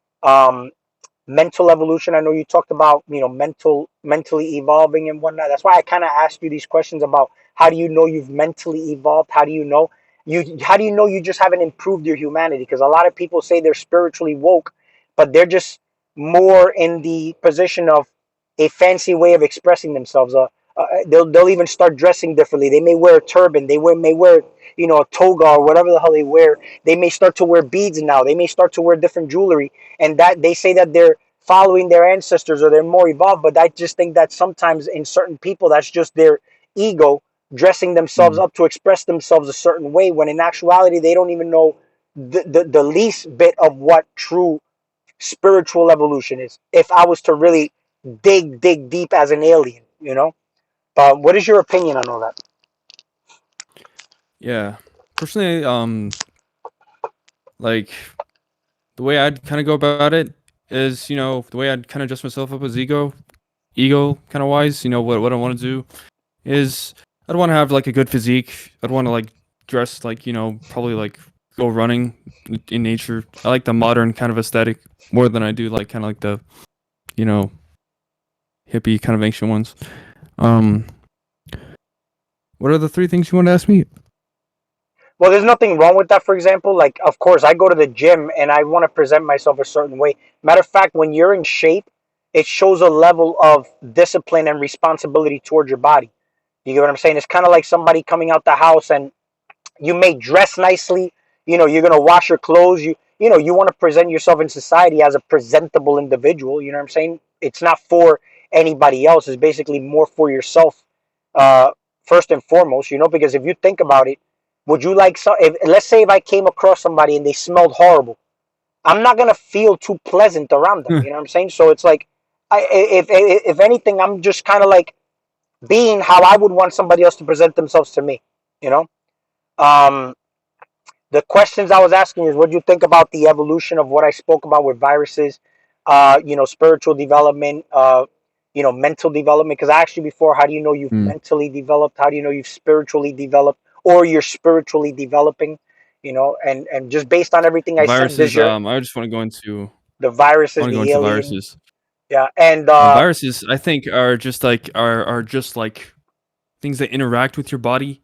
mental evolution? I know you talked about, mentally evolving and whatnot. That's why I kind of asked you these questions about how do you know you've mentally evolved? How do you know you just haven't improved your humanity? Because a lot of people say they're spiritually woke, but they're just more in the position of a fancy way of expressing themselves. They'll even start dressing differently. They may wear a turban. May wear a toga or whatever the hell they wear. They may start to wear beads now. They may start to wear different jewelry, and that they say that they're following their ancestors or they're more evolved. But I just think that sometimes in certain people, that's just their ego dressing themselves Mm. up to express themselves a certain way, when in actuality they don't even know the least bit of what true spiritual evolution is. If I was to really dig deep as an alien. What is your opinion on all that? Yeah. Personally, like the way I'd kind of go about it is, the way I'd kind of dress myself up as ego kind of wise. What I want to do is I'd want to have like a good physique. I'd want to like dress like, probably like go running in nature. I like the modern kind of aesthetic more than I do like kind of like the, you know, hippie kind of ancient ones. Um, what are the three things you want to ask me? Well, there's nothing wrong with that. For example, like of course I go to the gym and I want to present myself a certain way. Matter of fact, when you're in shape, it shows a level of discipline and responsibility towards your body. You get what I'm saying? It's kind of like somebody coming out the house and you may dress nicely. You're gonna wash your clothes. You want to present yourself in society as a presentable individual. You know what I'm saying? It's not for anybody else. It's basically more for yourself, uh, first and foremost. Because if you think about it, would you like so? If let's say if I came across somebody and they smelled horrible, I'm not gonna feel too pleasant around them. You know what I'm saying? So it's like, if anything, I'm just kind of like being how I would want somebody else to present themselves to me. You know. Um, the questions I was asking is, what do you think about the evolution of what I spoke about with viruses? Spiritual development, mental development. Because I asked you before, how do you know you've Hmm. mentally developed? How do you know you've spiritually developed, or you're spiritually developing? And just based on everything I said, does Viruses. your I just want to go into. the I viruses, want to go the into alien, viruses. yeah, and Viruses, I think, are just like things that interact with your body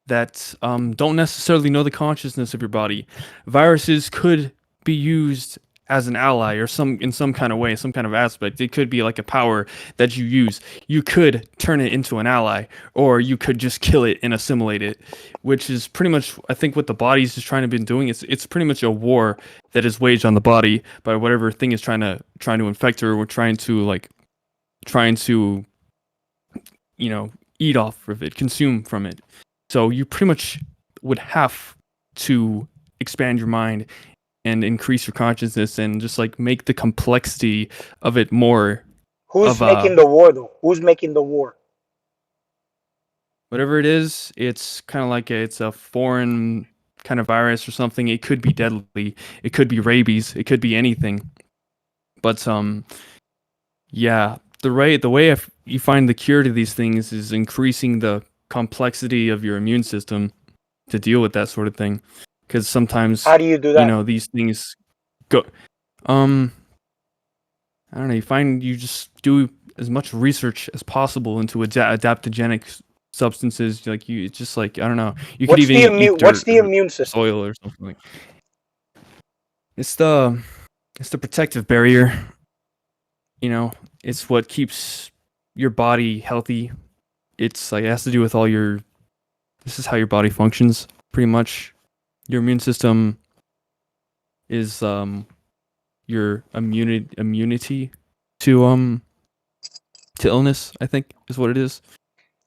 that don't necessarily know the consciousness of your body. Viruses could be used as an ally or in some kind of way, some kind of aspect. It could be like a power that you use. You could turn it into an ally, or you could just kill it and assimilate it, which is pretty much I think what the body's just trying to been doing. It's pretty much a war that is waged on the body by whatever thing is trying to infect her or trying to eat off of it, consume from it. So you pretty much would have to expand your mind and increase your consciousness and just like make the complexity of it more who's of making a the war though? Who's making the war? whatever it is. It's kind of like it's a foreign kind of virus or something. It could be deadly. It could be rabies. It could be anything. But yeah, the way you find the cure to these things is increasing the complexity of your immune system to deal with that sort of thing. Because How sometimes, do you do that? these things go. Um, I don't know. You just do as much research as possible into adaptogenic substances. Like it's just like I don't know. You could What's even the eat immune? What's dirt the or immune system? soil or something like. It's the it's the protective barrier. You know, it's what keeps your body healthy. It's like it has to do with all your. This is how your body functions, pretty much. Your immune system is your immunity to illness, I think is what it is.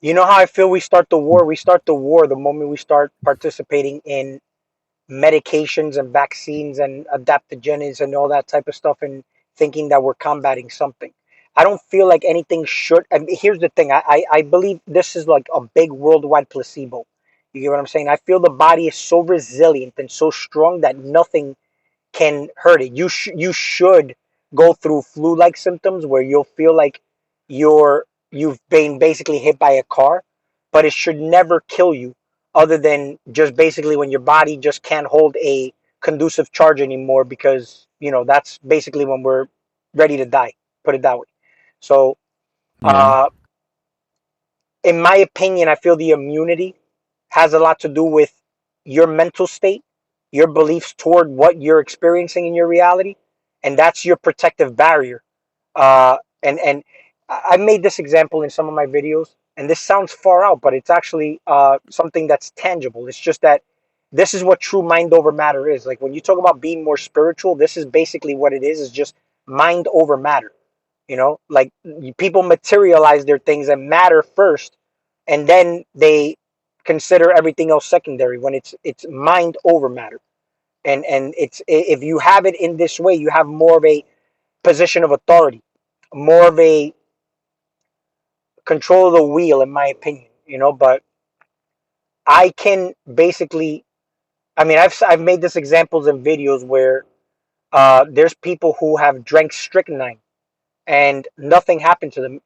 You know how I feel we start the war? We start the war the moment we start participating in medications and vaccines and adaptogens and all that type of stuff and thinking that we're combating something. I don't feel like anything should. And here's the thing, I believe this is like a big worldwide placebo. You get what I'm saying? I feel the body is so resilient and so strong that nothing can hurt it. You should go through flu-like symptoms where you'll feel like you've been basically hit by a car, but it should never kill you. Other than just basically when your body just can't hold a conducive charge anymore, because that's basically when we're ready to die. Put it that way. So, Yeah. uh, in my opinion, I feel the immunity has a lot to do with your mental state, your beliefs toward what you're experiencing in your reality, and that's your protective barrier. And I made this example in some of my videos, and this sounds far out, but it's actually something that's tangible. It's just that this is what true mind over matter is. Like when you talk about being more spiritual, this is basically what it is just mind over matter. Like people materialize their things and matter first, and then they consider everything else secondary when it's mind over matter. And it's, if you have it in this way, you have more of a position of authority, more of a control of the wheel, in my opinion. But I can basically, I mean, I've made this examples in videos where there's people who have drank strychnine and nothing happened to them.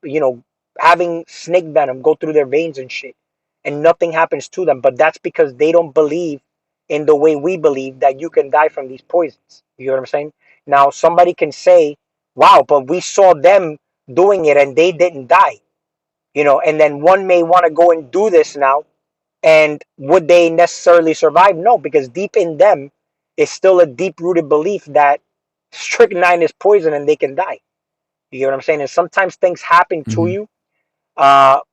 Having snake venom go through their veins and shit, and nothing happens to them. But that's because they don't believe in the way we believe that you can die from these poisons. You know what I'm saying? Now, somebody can say, wow, but we saw them doing it and they didn't die. And then one may want to go and do this now. And would they necessarily survive? No, because deep in them is still a deep rooted belief that strychnine is poison and they can die. You get what I'm saying? And sometimes things happen to Hmm. you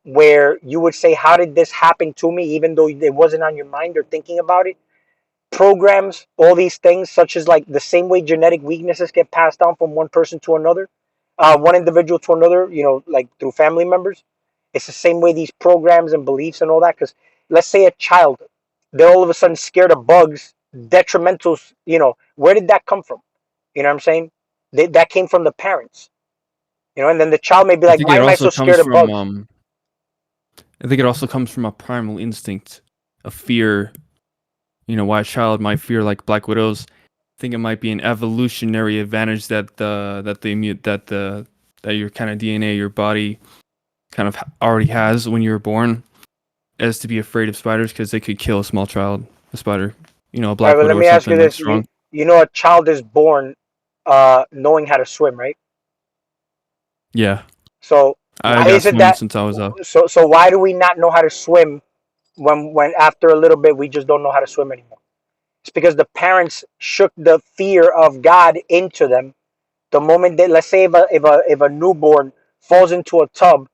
where you would say, how did this happen to me? Even though it wasn't on your mind or thinking about it. Programs, all these things, such as like the same way genetic weaknesses get passed down from one person to another, one individual to another, like through family members. It's the same way these programs and beliefs and all that. Because let's say a child, they're all of a sudden scared of bugs, detrimentals. Where did that come from? You know what I'm saying? That came from the parents. And then the child may be I like, think "Why it am I also so comes scared of from bugs?" I think it also comes from a primal instinct of fear. Why a child might fear like black widows. I think it might be an evolutionary advantage that your kind of DNA, your body kind of already has when you were born, as to be afraid of spiders because they could kill a small child, a spider, a All right, black but widow let or me ask you something like this: you strong. you know a child is born knowing how to swim, right? Yeah, So I why got is it swimming that since I was a. so why do we not know how to swim when after a little bit we just don't know how to swim anymore? It's because the parents shook the fear of God into them. The moment that, let's say, if a newborn falls into a tub,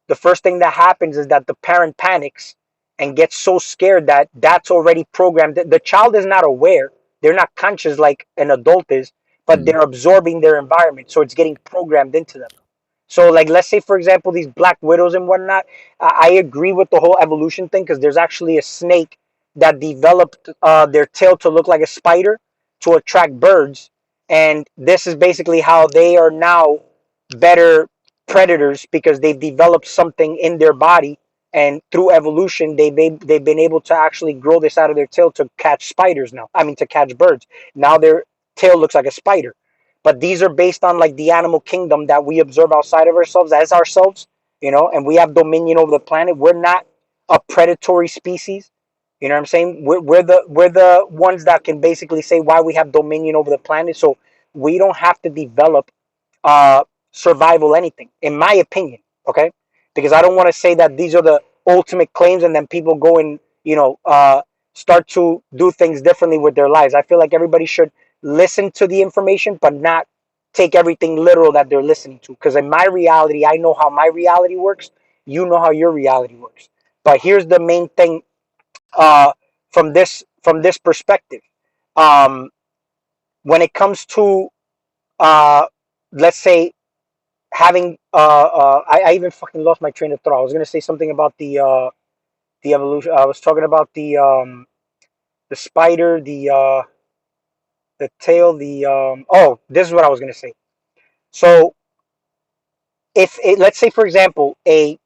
the first thing that happens is that the parent panics and gets so scared that that's already programmed. The child is not aware; they're not conscious like an adult is, but Mm, they're absorbing their environment, so it's getting programmed into them. So, like, let's say, for example, these black widows and whatnot. I agree with the whole evolution thing because there's actually a snake that developed their tail to look like a spider to attract birds, and this is basically how they are now better predators because they've developed something in their body, and through evolution, they've been able to actually grow this out of their tail to catch spiders now. I mean, to catch birds. Now their tail looks like a spider, but these are based on like the animal kingdom that we observe outside of ourselves as ourselves, and we have dominion over the planet. We're not a predatory species. You know what I'm saying? We're the ones that can basically say why we have dominion over the planet. So we don't have to develop uh, survival anything, in my opinion. Okay, because I don't want to say that these are the ultimate claims, and then people go and start to do things differently with their lives. I feel like everybody should listen to the information, but not take everything literal that they're listening to. Because in my reality, I know how my reality works. You know how your reality works. But here's the main thing uh, from this perspective. Um, when it comes to uh, let's say having I even fucking lost my train of thought. I was gonna say something about the evolution. I was talking about the spider, the tail, oh, this is what I was gonna say. So if it, let's say for example a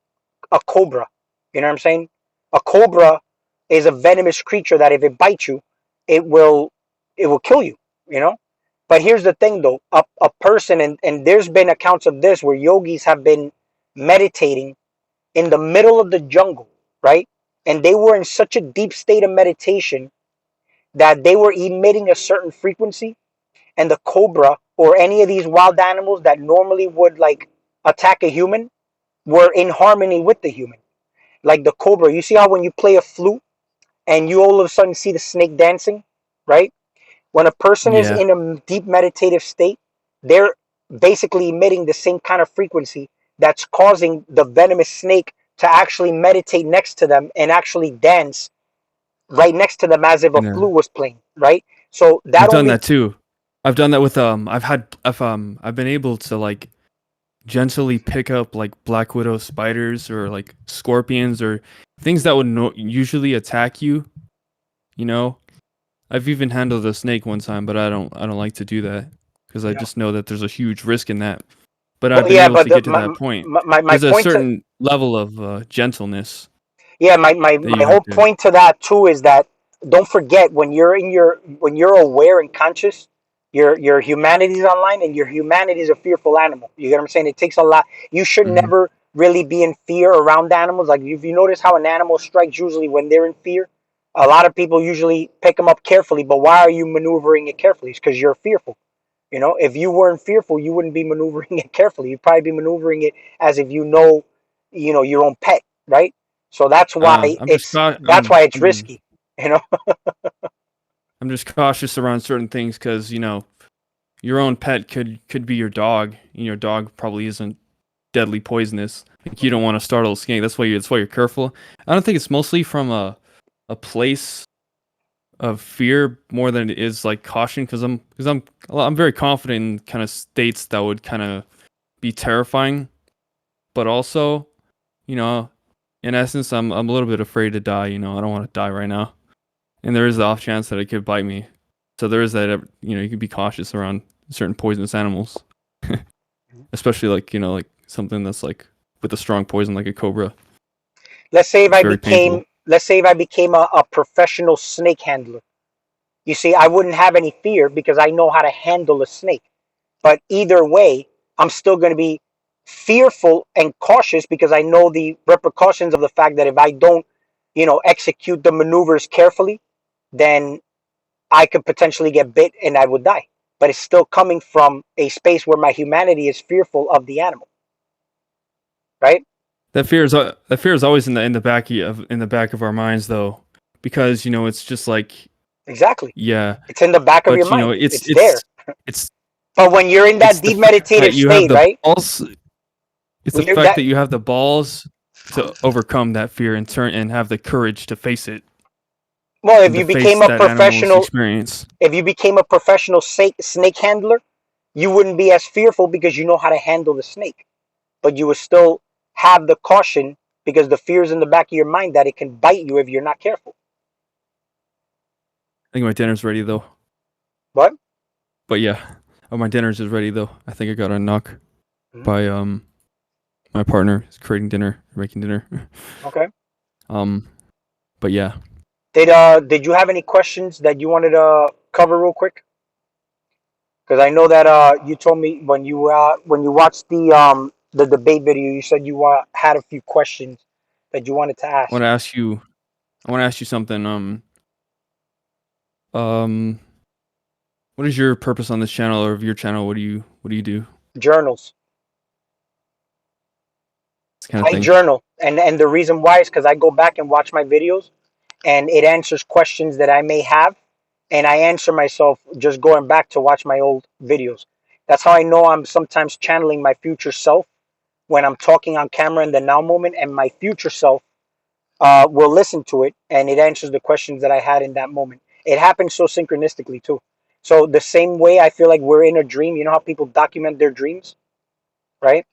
cobra, you know what I'm saying? A cobra is a venomous creature that if it bites you, it will it will kill you, you know? But here's the thing though, a person and there's been accounts of this where yogis have been meditating in the middle of the jungle, right? And they were in such a deep state of meditation that they were emitting a certain frequency, and the cobra or any of these wild animals that normally would like attack a human were in harmony with the human. Like the cobra, you see how when you play a flute and you all of a sudden see the snake dancing, right? When a person is yeah, in a deep meditative state, they're basically emitting the same kind of frequency that's causing the venomous snake to actually meditate next to them and actually dance right next to them as if a and flute was playing, right? So that I've done only, that too. I've done that with I've been able to like gently pick up like black widow spiders or like scorpions or things that would usually attack you. You know, I've even handled a snake one time, but I don't like to do that because I yeah. just know that there's a huge risk in that. But I've Well, been yeah, able but to get to that point. my There's a point to certain level of gentleness yeah, my, my, that my you have whole to. point to that too is that don't forget when you're aware and conscious, your humanity is online and your humanity is a fearful animal. You get what I'm saying? It takes a lot. You should Mhm. never really be in fear around animals. Like if you notice how an animal strikes usually when they're in fear, a lot of people usually pick them up carefully. But why are you maneuvering it carefully? It's because you're fearful. If you weren't fearful, you wouldn't be maneuvering it carefully. You'd probably be maneuvering it as if you know your own pet, right? So that's why I'm just that's why it's risky, you know. I'm just cautious around certain things because your own pet could be your dog. Your dog probably isn't deadly poisonous. Like you don't want to startle a skink. That's why you're careful. I don't think it's mostly from a place of fear more than it is like caution because I'm very confident in kind of states that would kind of be terrifying, but also you know in essence I'm a little bit afraid to die. I don't want to die right now, and there is the off chance that it could bite me. So there is that you can be cautious around certain poisonous animals, especially like something that's like with a strong poison like a cobra. Let's say if It's I very became painful. let's say if I became a professional snake handler. You see, I wouldn't have any fear because I know how to handle a snake. But either way, I'm still going to be fearful and cautious because I know the repercussions of the fact that if I don't, execute the maneuvers carefully, then I could potentially get bit and I would die. But it's still coming from a space where my humanity is fearful of the animal, right? That fear is always in the back of our minds though, because it's just like Exactly. yeah, It's in the back of your but mind. it's It's there. it's it's But when you're in it's that the deep fact that meditative you have state, the right? balls. It's the When you're fact that that you have the balls to overcome that fear and turn and have the courage to face it well, and to face that animal's experience. if you became a professional snake handler, you wouldn't be as fearful because you know how to handle the snake. But you would still have the caution because the fear is in the back of your mind that it can bite you if you're not careful. I think my dinner's ready though. But But yeah, my dinner's is ready though. I think I got a knock mhm, by my partner is creating dinner, making dinner. okay. um, but yeah, Did you have any questions that you wanted to cover real quick? Because I know that you told me when you watched the debate video, you said you had a few questions that you wanted to I want ask. to ask you. I want to ask you something. Um, what is your purpose on this channel or of your channel? What do you do? Journals. This kind of I thing. journal, and the reason why is because I go back and watch my videos, and it answers questions that I may have, and I answer myself just going back to watch my old videos. That's how I know I'm sometimes channeling my future self when I'm talking on camera in the now moment, and my future self will listen to it, and it answers the questions that I had in that moment. It happens so synchronistically too. So the same way I feel like we're in a dream. You know how people document their dreams, right?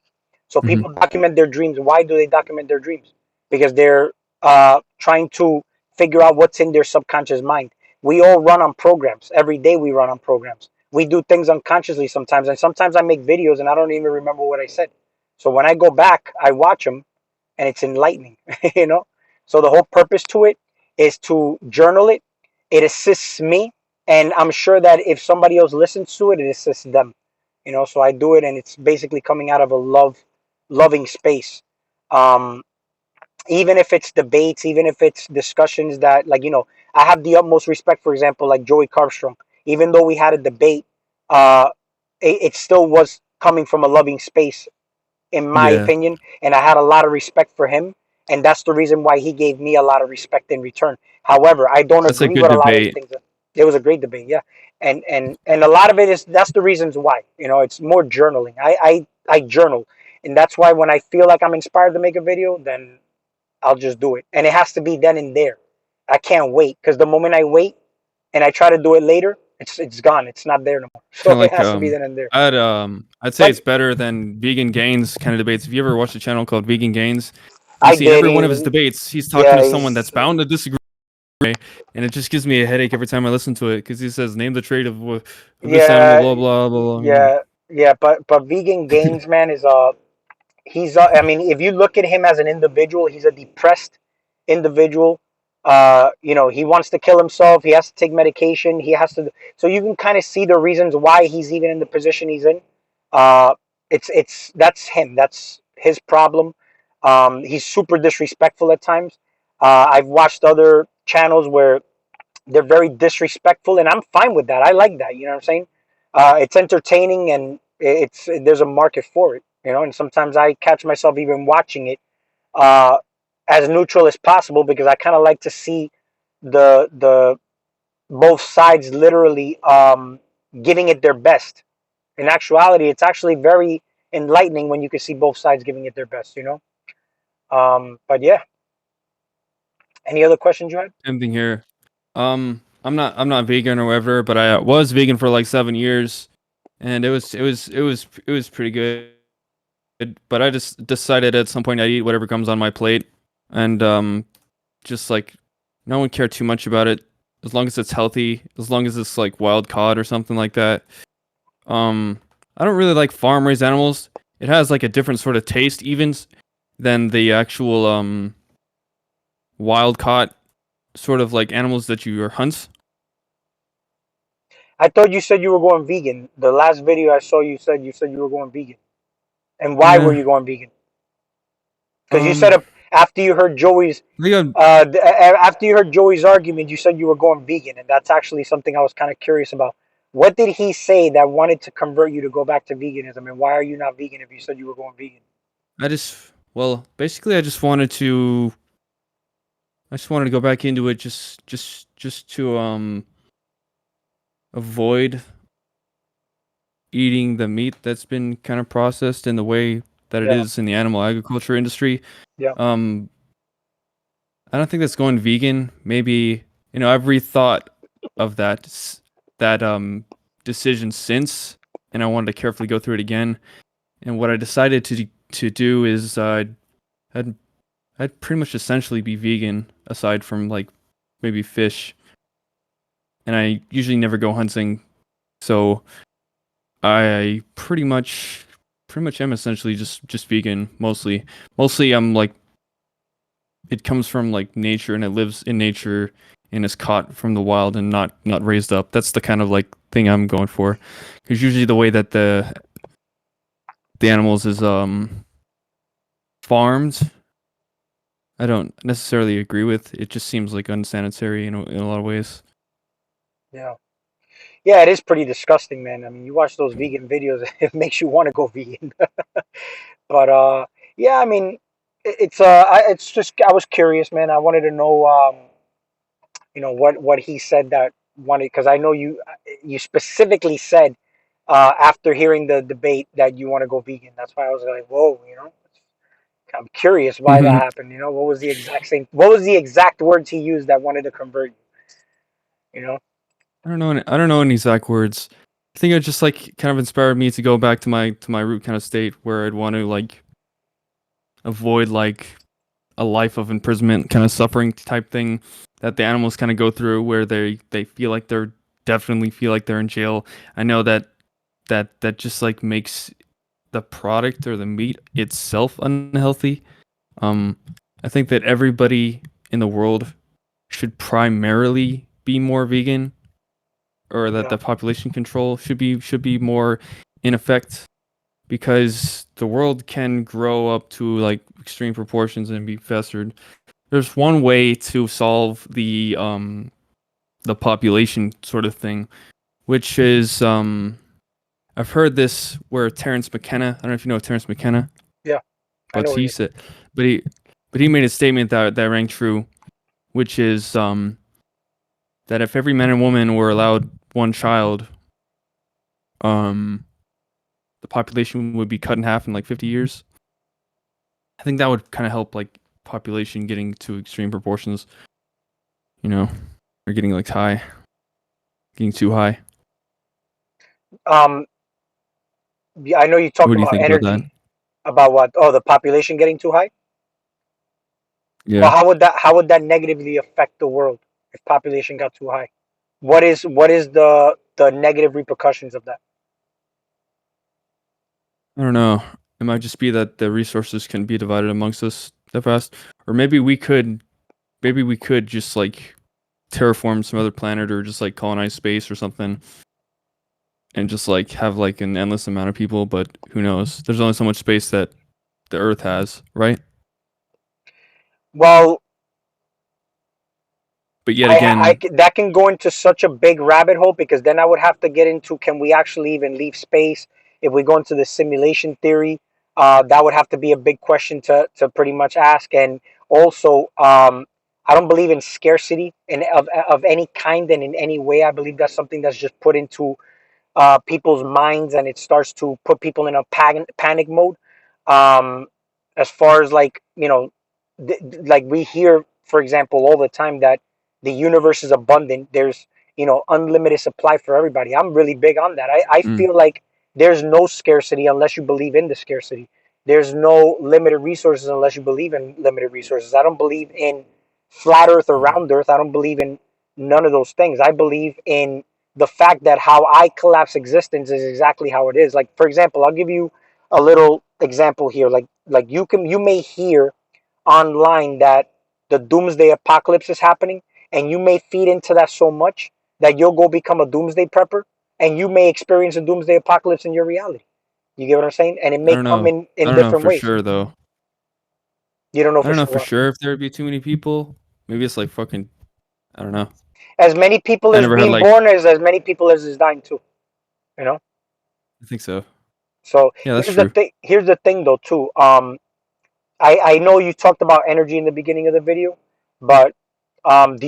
So Hmm. people document their dreams. Why do they document their dreams? Because they're trying to figure out what's in their subconscious mind. We all run on programs. Every day we run on programs. We do things unconsciously sometimes. And sometimes I make videos and I don't even remember what I said. So when I go back, I watch them and it's enlightening, you know? So the whole purpose to it is to journal it. It assists me. And I'm sure that if somebody else listens to it, it assists them. So I do it and it's basically coming out of a loving space. Um, Even if it's debates, even if it's discussions that, like, I have the utmost respect, for example, like Joey Carbstrom. Even though we had a debate, uh, it still was coming from a loving space, in my Yeah, opinion, and I had a lot of respect for him, and that's the reason why he gave me a lot of respect in return. However, I don't that's a agree good with a lot of the debate. things. It was a great debate, yeah, and a lot of it is that's the reasons why. It's more journaling. I journal, and that's why when I feel like I'm inspired to make a video, then I'll just do it, and it has to be then and there. I can't wait because the moment I wait and I try to do it later, it's gone. It's not there no more. Kind So of it like has to be then and there. I'd say But it's better than Vegan Gains kind of debates. Have you ever watched a channel called Vegan Gains? You I see in did. every one of his debates, he's talking Yeah, to someone that's he's bound to disagree, and it just gives me a headache every time I listen to it because he says, "Name the trait of this animal," yeah, blah blah blah blah. yeah, yeah. But vegan gains, man, is he's I mean, if you look at him as an individual, he's a depressed individual. He wants to kill himself. He has to take medication. He has to. So you can kind of see the reasons why he's even in the position he's in. Uh, it's that's him. That's his problem. He's super disrespectful at times. I've watched other channels where they're very disrespectful, and I'm fine with that. I like that. You know what I'm saying? It's entertaining, and there's a market for it. And sometimes I catch myself even watching it uh, as neutral as possible because I kind of like to see the both sides literally giving it their best. In actuality, it's actually very enlightening when you can see both sides giving it their best. But yeah, any other questions you had? Same thing here. I'm not vegan or whatever, but I was vegan for like 7 years, and it was pretty good. But I just decided at some point I'd eat whatever comes on my plate, and just like no one cared too much about it as long as it's healthy, as long as it's like wild caught or something like that. Um, I don't really like farm raised animals. It has like a different sort of taste even than the actual wild caught sort of like animals that you hunt. I thought you said you were going vegan. The last video I saw, you said you were going vegan. And why were Yeah. you going vegan? Because you said Um, after you heard Joey's I think I'm, after you heard Joey's argument, you said you were going vegan, and that's actually something I was kind of curious about. What did he say that wanted to convert you to go back to veganism, and why are you not vegan if you said you were going vegan? I just well, basically I just wanted to go back into it just to avoid eating the meat that's been kind of processed in the way that it Yeah, is in the animal agriculture industry. yeah, Um, I don't think that's going vegan. Maybe, I've rethought of that decision since, and I wanted to carefully go through it again. And what I decided to do is I'd I'd pretty much essentially be vegan aside from like maybe fish, and I usually never go hunting, so I pretty much am essentially just vegan mostly. Mostly I'm like it comes from like nature and it lives in nature and is caught from the wild and not raised up. That's the kind of like thing I'm going for. Because usually the way that the animals is farmed, I don't necessarily agree with. It just seems like unsanitary in a lot of ways. yeah, yeah. It is pretty disgusting, man. I mean, you watch those vegan videos, it makes you want to go vegan. But yeah, I mean, it's just I was curious, man. I wanted to know, what he said that wanted because I know you specifically said after hearing the debate that you want to go vegan. That's why I was like, whoa, I'm curious why that I happened. What was the exact words he used that wanted to convert you? don't know. I don't know any exact words. I think it just like kind of inspired me to go back to my root kind of state where I'd want to like avoid like a life of imprisonment kind of suffering type thing that the animals kind of go through where they feel like they're definitely feel like they're in jail. I know that just like makes the product or the meat itself unhealthy. Um, I think that everybody in the world should primarily be more vegan, or that Yeah, the population control should be more in effect, because the world can grow up to like extreme proportions and be festered. There's one way to solve the population sort of thing, which is I've heard this where Terrence McKenna, I don't know if you know Terrence McKenna, yeah, I but know what he he is. said, but he made a statement that rang true, which is that if every man and woman were allowed one child, um the population would be cut in half in like 50 years. I think that would kind of help like population getting to extreme proportions, you know, or getting like high, getting too high. Um, yeah, I know you What talked do you about think about that? energy, about what? Oh, the population getting too high. Well, Yeah. how would that negatively affect the world if population got too high? What is the negative repercussions of that? I don't know. It might just be that the resources can be divided amongst us that fast, or maybe we could just like terraform some other planet or just like colonize space or something, and just like have like an endless amount of people. But who knows? There's only so much space that the Earth has, right? Well, But yet I again, that can go into such a big rabbit hole because then I would have to get into can we actually even leave space if we go into the simulation theory? That would have to be a big question to pretty much ask. And also, I don't believe in scarcity and of any kind and in any way. I believe that's something that's just put into people's minds, and it starts to put people in a panic mode. Um, as far as like, like we hear, for example, all the time that the universe is abundant. There's, unlimited supply for everybody. I'm really big on that. I Mm, feel like there's no scarcity unless you believe in the scarcity. There's no limited resources unless you believe in limited resources. I don't believe in flat earth or mm. round earth. I don't believe in none of those things. I believe in the fact that how I collapse existence is exactly how it is. Like, for example, I'll give you a little example here. Like you may hear online that the doomsday apocalypse is happening, and you may feed into that so much that you'll go become a doomsday prepper, and you may experience a doomsday apocalypse in your reality. You get what I'm saying? And it I may don't come know. I in don't know different for ways. sure though. You don't know I for don't know sure for what. sure if there would be too many people. Maybe it's like fucking. I don't know. As many people I as never had being like. born as many people as is dying too. You know. I think so. So Yeah, that's here's the true. thing. Here's the thing, though, too. I know you talked about energy in the beginning of the video, but do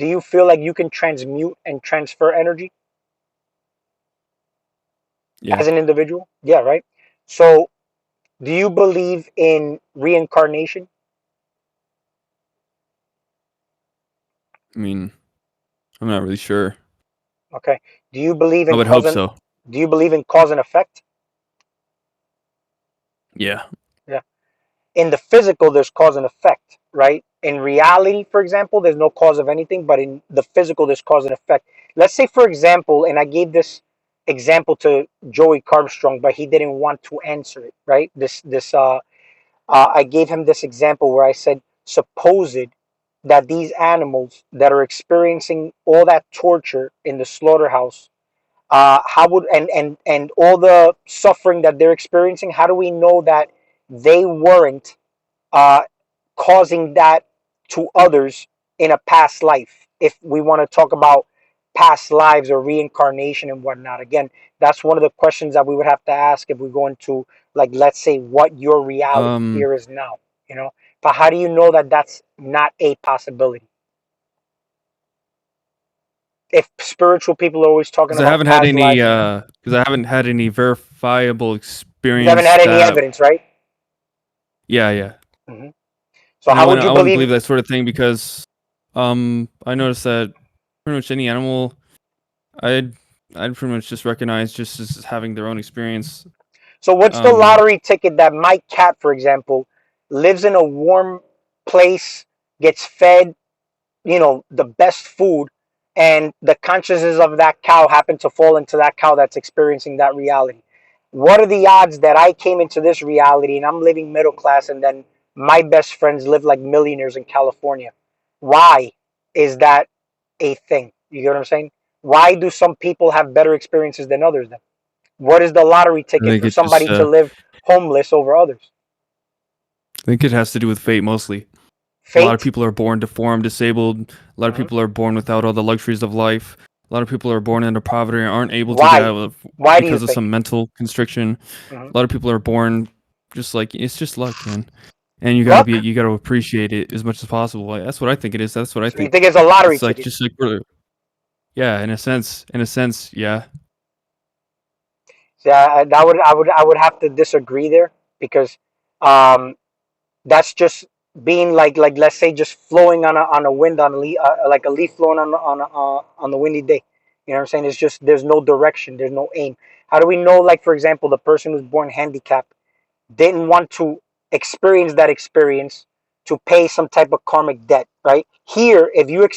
you feel like you can transmute and transfer energy Yeah. as an individual? Yeah, right. So do you believe in reincarnation? I mean, I'm not really sure. Okay. Do you believe I in would hope so. cause and effect? Yeah. Yeah. In the physical, there's cause and effect, right? In reality, for example, there's no cause of anything, but in the physical, there's cause and effect. Let's say, for example, and I gave this example to Joey Carbstrong, but he didn't want to answer it, right? I gave him this example where I said, supposed that these animals that are experiencing all that torture in the slaughterhouse, how would and all the suffering that they're experiencing, how do we know that they weren't uh, causing that to others in a past life? If we want to talk about past lives or reincarnation and whatnot, again, that's one of the questions that we would have to ask if we go into, like, let's say, what your reality Um, here is now. You know, but how do you know that that's not a possibility? If spiritual people are always talking because I about haven't had past any. lives, Because I haven't had any verifiable you haven't experience had any that. evidence, right? Yeah, yeah. Hmm. So And how would I you wouldn't believe? believe that sort of thing because, I noticed that pretty much any animal, I'd I'd pretty much just recognize just as having their own experience. So what's the Um, lottery ticket that my cat, for example, lives in a warm place, gets fed, the best food, and the consciousness of that cow happened to fall into that cow that's experiencing that reality? What are the odds that I came into this reality and I'm living middle class, and then my best friends live like millionaires in California? Why is that a thing? You get what I'm saying? Why do some people have better experiences than others then? What is the lottery I ticket think for it just somebody to live homeless over others? I think it has to do with fate mostly. A lot of Fate? people are born deformed, disabled. A lot of Hmm. people are born without all the luxuries of life. A lot of people are born into poverty and aren't able to get Why? out of Why do you because of think? some mental constriction. Hmm. A lot of people are born just like it's just luck, man. And Luck? you gotta appreciate it as much as possible. Like, that's what I think it is. That's what I So you think. think it's a lottery It's like ticket? just like yeah, in a sense, yeah. Yeah, I would have to disagree there, because um, that's just being like let's say just flowing on a wind, on a leaf, like a leaf flowing on the windy day. You know what I'm saying? It's just there's no direction, there's no aim. How do we know? Like, for example, the person who's born handicapped didn't want to experience that experience to pay some type of karmic debt, right? Here, if you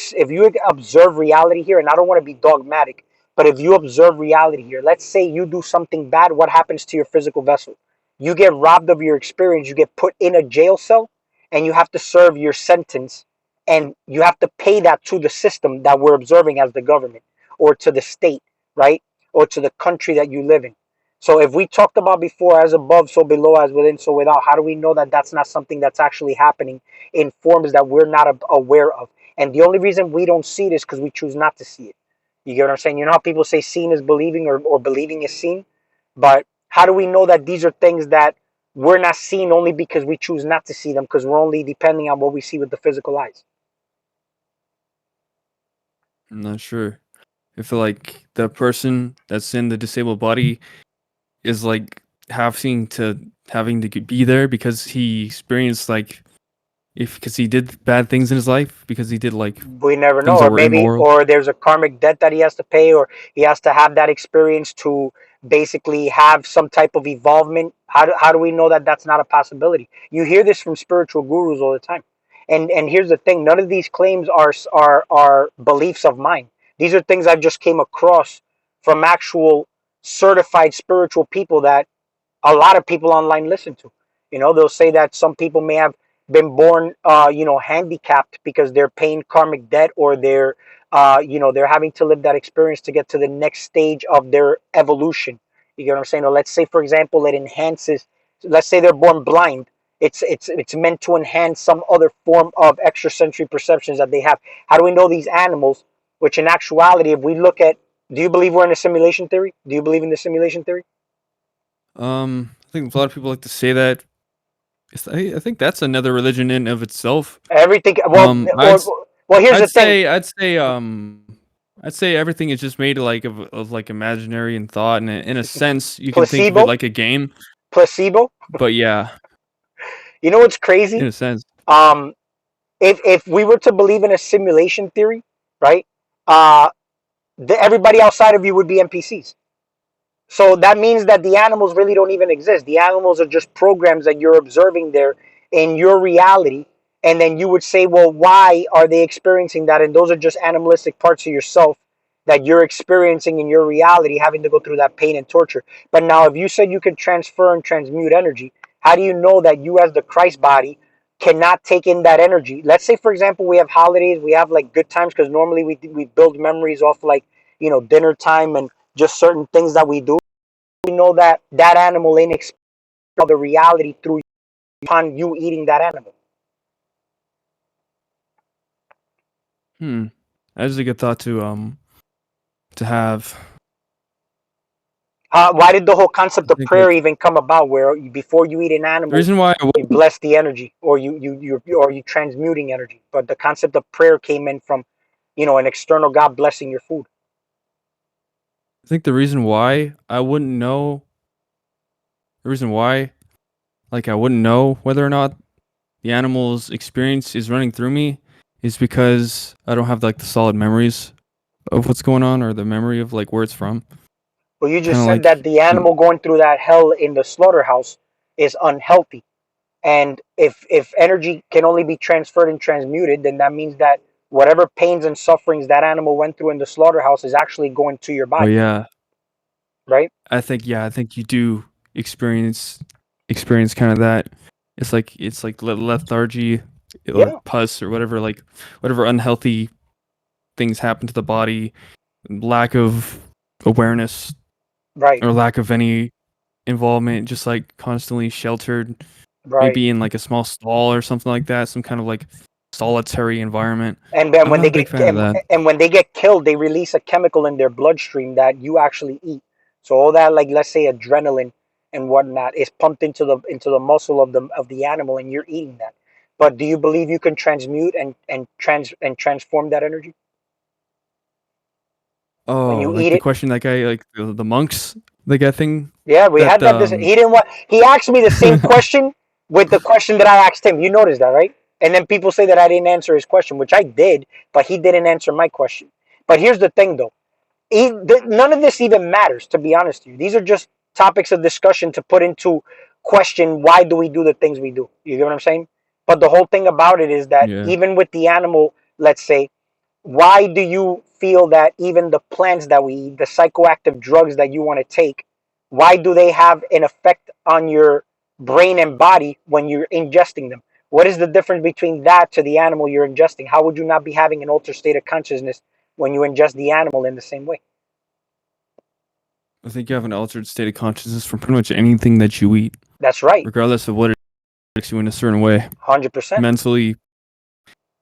observe reality here, and I don't want to be dogmatic, but if you observe reality here, let's say you do something bad, what happens to your physical vessel? You get robbed of your experience, you get put in a jail cell, and you have to serve your sentence, and you have to pay that to the system that we're observing as the government, or to the state, right? Or to the country that you live in. So if we talked about before, as above, so below, as within, so without, how do we know that that's not something that's actually happening in forms that we're not aware of? And the only reason we don't see it is because we choose not to see it. You get what I'm saying? You know how people say seeing is believing, or believing is seen? But how do we know that these are things that we're not seeing only because we choose not to see them because we're only depending on what we see with the physical eyes? I'm not sure. I feel like the person that's in the disabled body is like having to be there because he experienced like if because he did bad things in his life because he did like We never know. things that Or were maybe, immoral. or there's a karmic debt that he has to pay, or he has to have that experience to basically have some type of evolvement. How do we know that that's not a possibility? You hear this from spiritual gurus all the time. And here's the thing, none of these claims are beliefs of mine. These are things I've just came across from actual certified spiritual people that a lot of people online listen to. They'll say that some people may have been born, handicapped because they're paying karmic debt, or they're having to live that experience to get to the next stage of their evolution. You get what I'm saying? Or let's say, for example, it enhances. Let's say they're born blind. It's meant to enhance some other form of extrasensory perceptions that they have. How do we know these animals? Which in actuality, if we look at, do you believe we're in a simulation theory? Do you believe in the simulation theory? I think a lot of people like to say that. I think that's another religion in of itself. Everything. Well, Um, I'd s- well. Here's I'd the thing. say I'd say I'd say everything is just made like of like imaginary and thought, and in a sense you can think of it Placebo. like a game. Placebo. But yeah, You know what's in crazy? a sense. Um, if we were to believe in a simulation theory, right? Uh, everybody outside of you would be NPCs. So that means that the animals really don't even exist. The animals are just programs that you're observing there in your reality. And then you would say, well, why are they experiencing that? And those are just animalistic parts of yourself that you're experiencing in your reality, having to go through that pain and torture. But now, if you said you can transfer and transmute energy, how do you know that you, as the Christ body, cannot take in that energy? Let's say, for example, we have holidays, we have like good times, because normally we build memories off like, dinner time and just certain things that we do. We know that that animal ain't experiencing the reality through upon you eating that animal. Hmm. That is a good thought to have. Why did the whole I concept of think prayer like even come about? Where before you eat an the animal, reason why I you bless the energy, or you transmuting energy. But the concept of prayer came in from, an external God blessing your food. think the reason why I wouldn't know the reason why like I wouldn't know whether or not the animal's experience is running through me is because I don't have like the solid memories of what's going on or the memory of like where it's from. Well, you Kind just of said that like the animal going through that hell in the slaughterhouse is unhealthy. And if energy can only be transferred and transmuted, then that means that whatever pains and sufferings that animal went through in the slaughterhouse is actually going to your oh body, yeah, right? I think you do experience kind of that. It's like lethargy or Yeah, pus or whatever like whatever unhealthy things happen to the body, lack of awareness right, or lack of any involvement, just like constantly sheltered, right. maybe in like a small stall or something like that, some kind of like solitary environment. And then I'm not a big fan of that. when they get killed, they release a chemical in their bloodstream that you actually eat. So all that, like, let's say adrenaline and whatnot, is pumped into the muscle of the animal, and you're eating that. But do you believe you can transmute and transform that energy when Oh, you like eat the it? question that guy, like the monks, the guy thing Yeah, we that had that. He didn't want. He asked me the same question with the question that I asked him. You noticed that, right? And then people say that I didn't answer his question, which I did, but he didn't answer my question. But here's the thing, though. None of this even matters, to be honest with you. These are just topics of discussion to put into question, why do we do the things we do? You get what I'm saying? But the whole thing about it is that yeah. even with the animal, let's say, why do you feel that even the plants that we eat, the psychoactive drugs that you want to take, why do they have an effect on your brain and body when you're ingesting them? What is the difference between that to the animal you're ingesting? How would you not be having an altered state of consciousness when you ingest the animal in the same way? I think you have an altered state of consciousness from pretty much anything that you eat, That's right. regardless of what it makes you in a certain way. 100%. Mentally,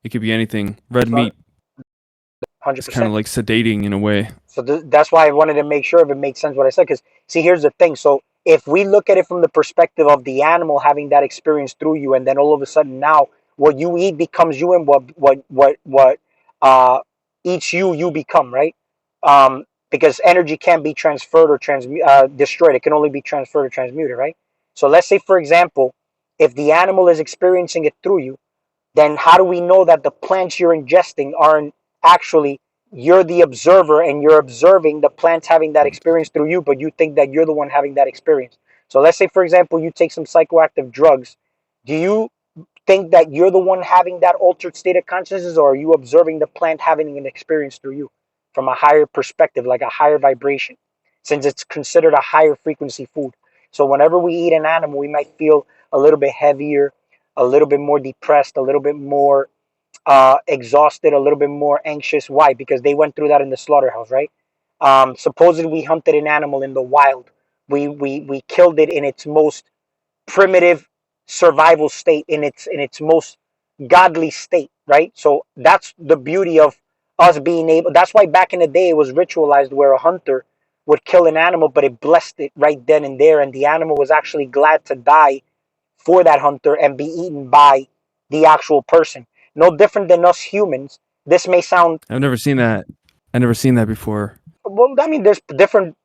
it could be anything. Red meat is kind of 100%. like sedating in a way. So that's why I wanted to make sure if it made sense what I said. Because see, here's the thing. So if we look at it from the perspective of the animal having that experience through you, and then all of a sudden now what you eat becomes you, and what uh, eats you, you become, right? Because energy can't be transferred or destroyed. It can only be transferred or transmuted, right? So let's say, for example, if the animal is experiencing it through you, then how do we know that the plants you're ingesting aren't actually, you're the observer and you're observing the plants having that experience through you, but you think that you're the one having that experience? So let's say, for example, you take some psychoactive drugs. Do you think that you're the one having that altered state of consciousness, or are you observing the plant having an experience through you from a higher perspective, like a higher vibration, since it's considered a higher frequency food? So whenever we eat an animal, we might feel a little bit heavier, a little bit more depressed, a little bit more exhausted, a little bit more anxious. Why? Because they went through that in the slaughterhouse, right? Supposedly, we hunted an animal in the wild. We killed it in its most primitive survival state, in its most godly state, right? So that's the beauty of us being able. That's why back in the day it was ritualized, where a hunter would kill an animal, but it blessed it right then and there, and the animal was actually glad to die for that hunter and be eaten by the actual person. No different than us humans. This may sound, I've never seen that. I've never seen that before. well, I mean, there's different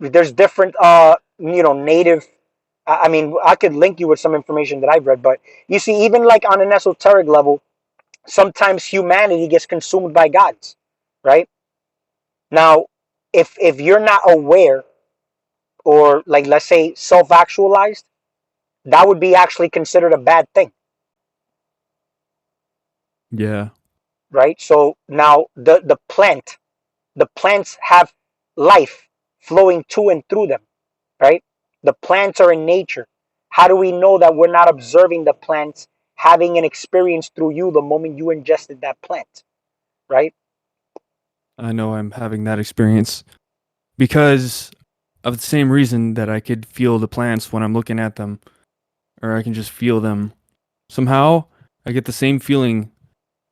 native. I mean, I could link you with some information that I've read, but you see, even like on an esoteric level, sometimes humanity gets consumed by gods, right? Now, if you're not aware, or like, let's say, self-actualized, that would be actually considered a bad thing, Yeah, right? So now the plants have life flowing to and through them, right? The plants are in nature. How do we know that we're not observing the plants having an experience through you the moment you ingested that plant, right? I know I'm having that experience because of the same reason that I could feel the plants when I'm looking at them, or I can just feel them. Somehow, I get the same feeling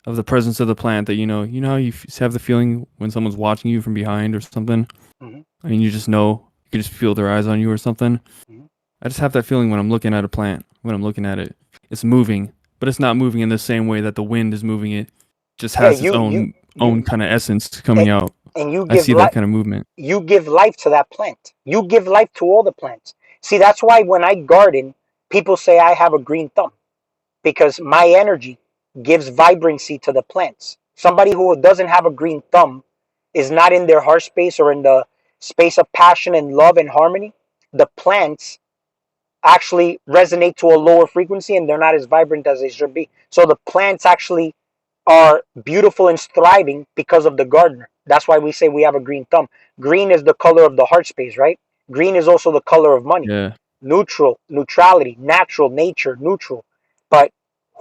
of the presence of the plant that you know how you have the feeling when someone's watching you from behind or something. Mm-hmm. I mean, you just know you can just feel their eyes on you or something. Mm-hmm. I just have that feeling when I'm looking at a plant. When I'm looking at it, it's moving, but it's not moving in the same way that the wind is moving it. Just Yeah, has its own you, kind of essence coming and, out. and you I give see that life. kind of movement. You give life to that plant. You give life to all the plants. See, that's why when I garden, people say I have a green thumb, because my energy gives vibrancy to the plants. Somebody who doesn't have a green thumb is not in their heart space or in the space of passion and love and harmony. The plants actually resonate to a lower frequency, and they're not as vibrant as they should be. So the plants actually are beautiful and thriving because of the gardener. That's why we say we have a green thumb. Green is the color of the heart space, right? Green is also the color of money. Yeah, Neutral, neutrality, natural, nature, neutral. But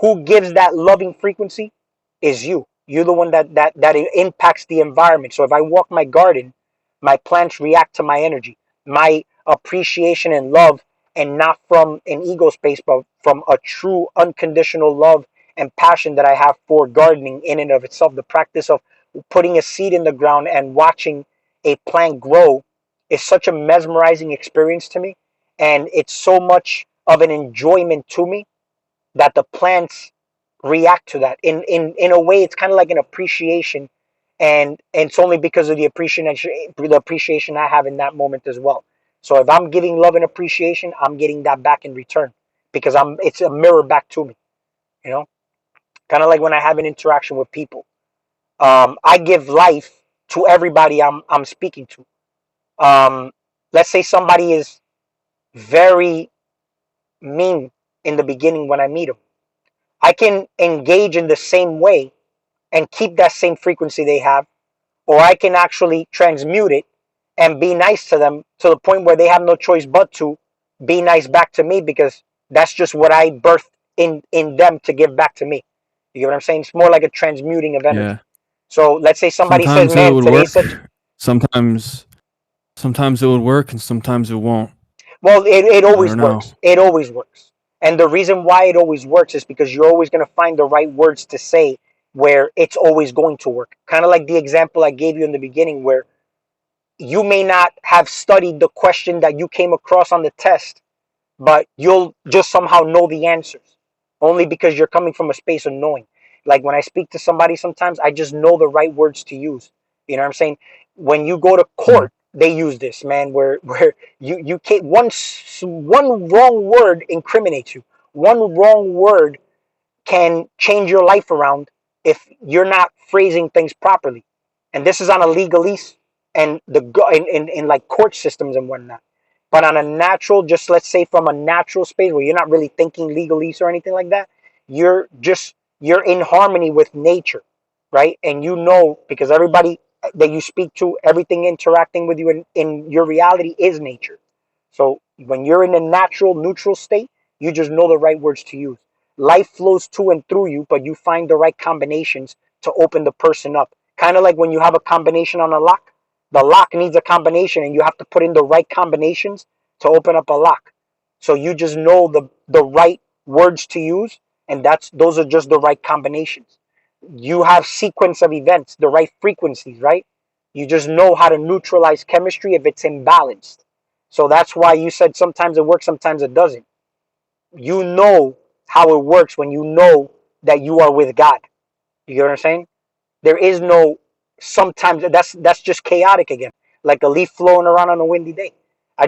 who gives that loving frequency is you. You're the one that impacts the environment. So if I walk my garden, my plants react to my energy, my appreciation and love, and not from an ego space, but from a true unconditional love and passion that I have for gardening in and of itself. The practice of putting a seed in the ground and watching a plant grow is such a mesmerizing experience to me. And it's so much of an enjoyment to me that the plants react to that. In a way, it's kind of like an appreciation. And it's only because of the appreciation I have in that moment as well. So if I'm giving love and appreciation, I'm getting that back in return, because it's a mirror back to me, you know? Kind of like when I have an interaction with people. I give life to everybody I'm speaking to. Let's say somebody is very mean in the beginning when I meet them. I can engage in the same way and keep that same frequency they have, or I can actually transmute it and be nice to them to the point where they have no choice but to be nice back to me, because that's just what I birthed in them to give back to me. You get what I'm saying? It's more like a transmuting of energy. yeah. So let's say somebody says, Sometimes it "Man, would today's such." work. Sometimes, sometimes it would work, and sometimes it won't. Well, it I always don't know. works. It always works. And the reason why it always works is because you're always going to find the right words to say where it's always going to work. Kind of like the example I gave you in the beginning, where you may not have studied the question that you came across on the test, but you'll just somehow know the answers only because you're coming from a space of knowing. Like when I speak to somebody, sometimes I just know the right words to use. You know what I'm saying? When you go to Mm. court, they use this, man, where you can't, one wrong word incriminates you. One wrong word can change your life around if you're not phrasing things properly. And this is on a legalese and in like court systems and whatnot. But on a natural, just let's say from a natural space where you're not really thinking legalese or anything like that, you're in harmony with nature, right? And you know because everybody that you speak to, everything interacting with you in your reality is nature. So when you're in a natural, neutral state, you just know the right words to use. Life flows to and through you, but you find the right combinations to open the person up. Kind of like when you have a combination on a lock, the lock needs a combination, and you have to put in the right combinations to open up a lock. So you just know the right words to use, and those are just the right combinations. You have sequence of events, the right frequencies, right? You just know how to neutralize chemistry if it's imbalanced. So that's why you said sometimes it works, sometimes it doesn't. You know how it works when you know that you are with God. You get what I'm saying? There is no sometimes that's just chaotic again, like a leaf flowing around on a windy day. I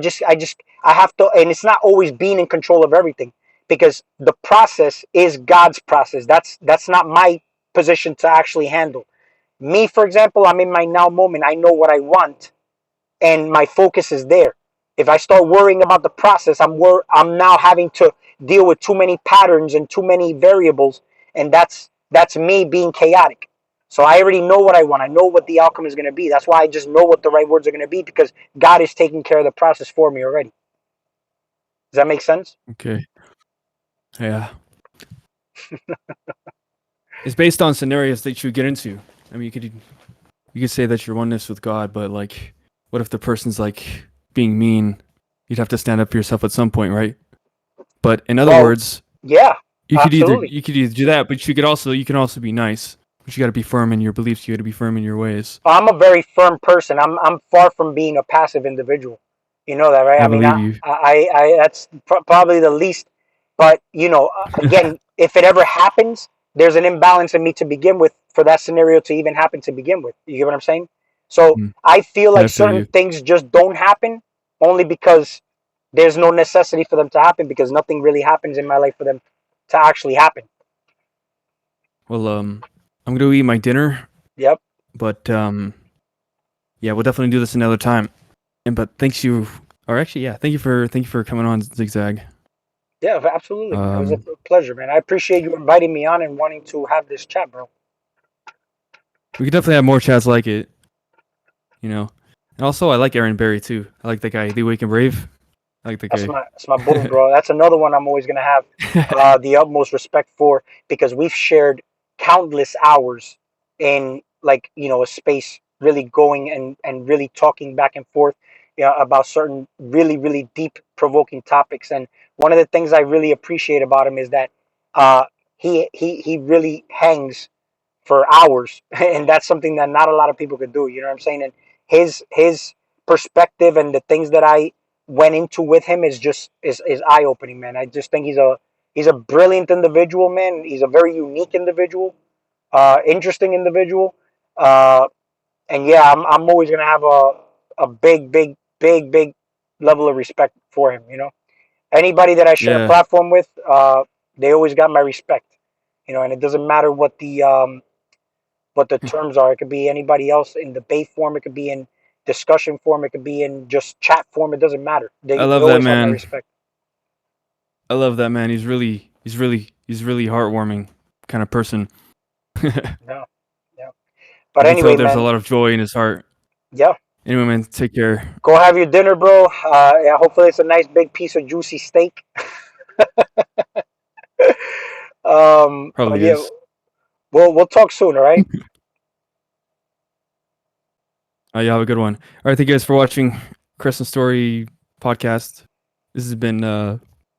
have to, and it's not always being in control of everything because the process is God's process. That's not my position to actually handle. Me, for example, I'm in my now moment. I know what I want, and my focus is there. If I start worrying about the process, I'm now having to deal with too many patterns and too many variables, and that's me being chaotic. So I already know what I want. I know what the outcome is going to be. That's why I just know what the right words are going to be because God is taking care of the process for me already. Does that make sense? Okay. Yeah. It's based on scenarios that you get into. I mean, you could say that you're oneness with God, but like, what if the person's like being mean? You'd have to stand up for yourself at some point, right? But in other Well, words, yeah, you could either absolutely. you could either do that, but you can also be nice. But you got to be firm in your beliefs. You got to be firm in your ways. I'm a very firm person. I'm far from being a passive individual. You know that, right? I I mean, believe you. that's probably the least. But again, if it ever happens, there's an imbalance in me to begin with for that scenario to even happen to begin with. You get what I'm saying? So Mm, I feel yeah, like I feel certain you. things just don't happen only because there's no necessity for them to happen because nothing really happens in my life for them to actually happen. Well, I'm gonna go eat my dinner, Yep. but yeah, we'll definitely do this another time. And but thanks you, or actually, yeah, thank you for coming on, Zigzag. Yeah, absolutely, man. It was a Um, pleasure, man. I appreciate you inviting me on and wanting to have this chat, bro. we could definitely have more chats like it, you know. And also, I like Aaron Berry too. I like that guy, the Awake and Brave. I like that That's my boy, guy. bro. That's another one I'm always gonna have the utmost respect for because we've shared countless hours in like a space really going and really talking back and forth, about certain really deep provoking topics. And one of the things I really appreciate about him is that uh, he really hangs for hours, and that's something that not a lot of people could do. You know what I'm saying? And his perspective and the things that I went into with him is eye opening, man. I just think he's a brilliant individual, man. He's a very unique individual, interesting individual, uh, and yeah, I'm always gonna have a big level of respect for him. Anybody that I share a Yeah, platform with, they always got my respect. And it doesn't matter what the terms are. It could be anybody else in debate form. It could be in discussion form. It could be in just chat form. It doesn't matter. I They love that always have my man. respect. I love that man. He's really heartwarming kind of person. No, yeah. But You can tell anyway, there's a man. lot of joy in his heart. Yeah. Anyway, man, take care. Go have your dinner, bro. Yeah, hopefully it's a nice big piece of juicy steak. But Probably yeah, is. we'll talk soon. All right. You have a good one. All right, thank you guys for watching Crescent Story podcast. This has been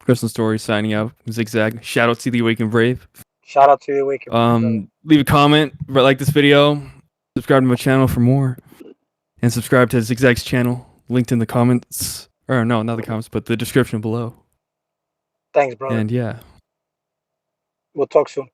Crescent Story signing out. Zigzag. Shout out to the Awakened Brave. Shout out to you, Wake and Brave, brother. Leave a comment, like this video, subscribe to my channel for more, and subscribe to Zigzag's channel, linked in the comments. Or no, not the comments, but the description below. Thanks, brother. And yeah. We'll talk soon.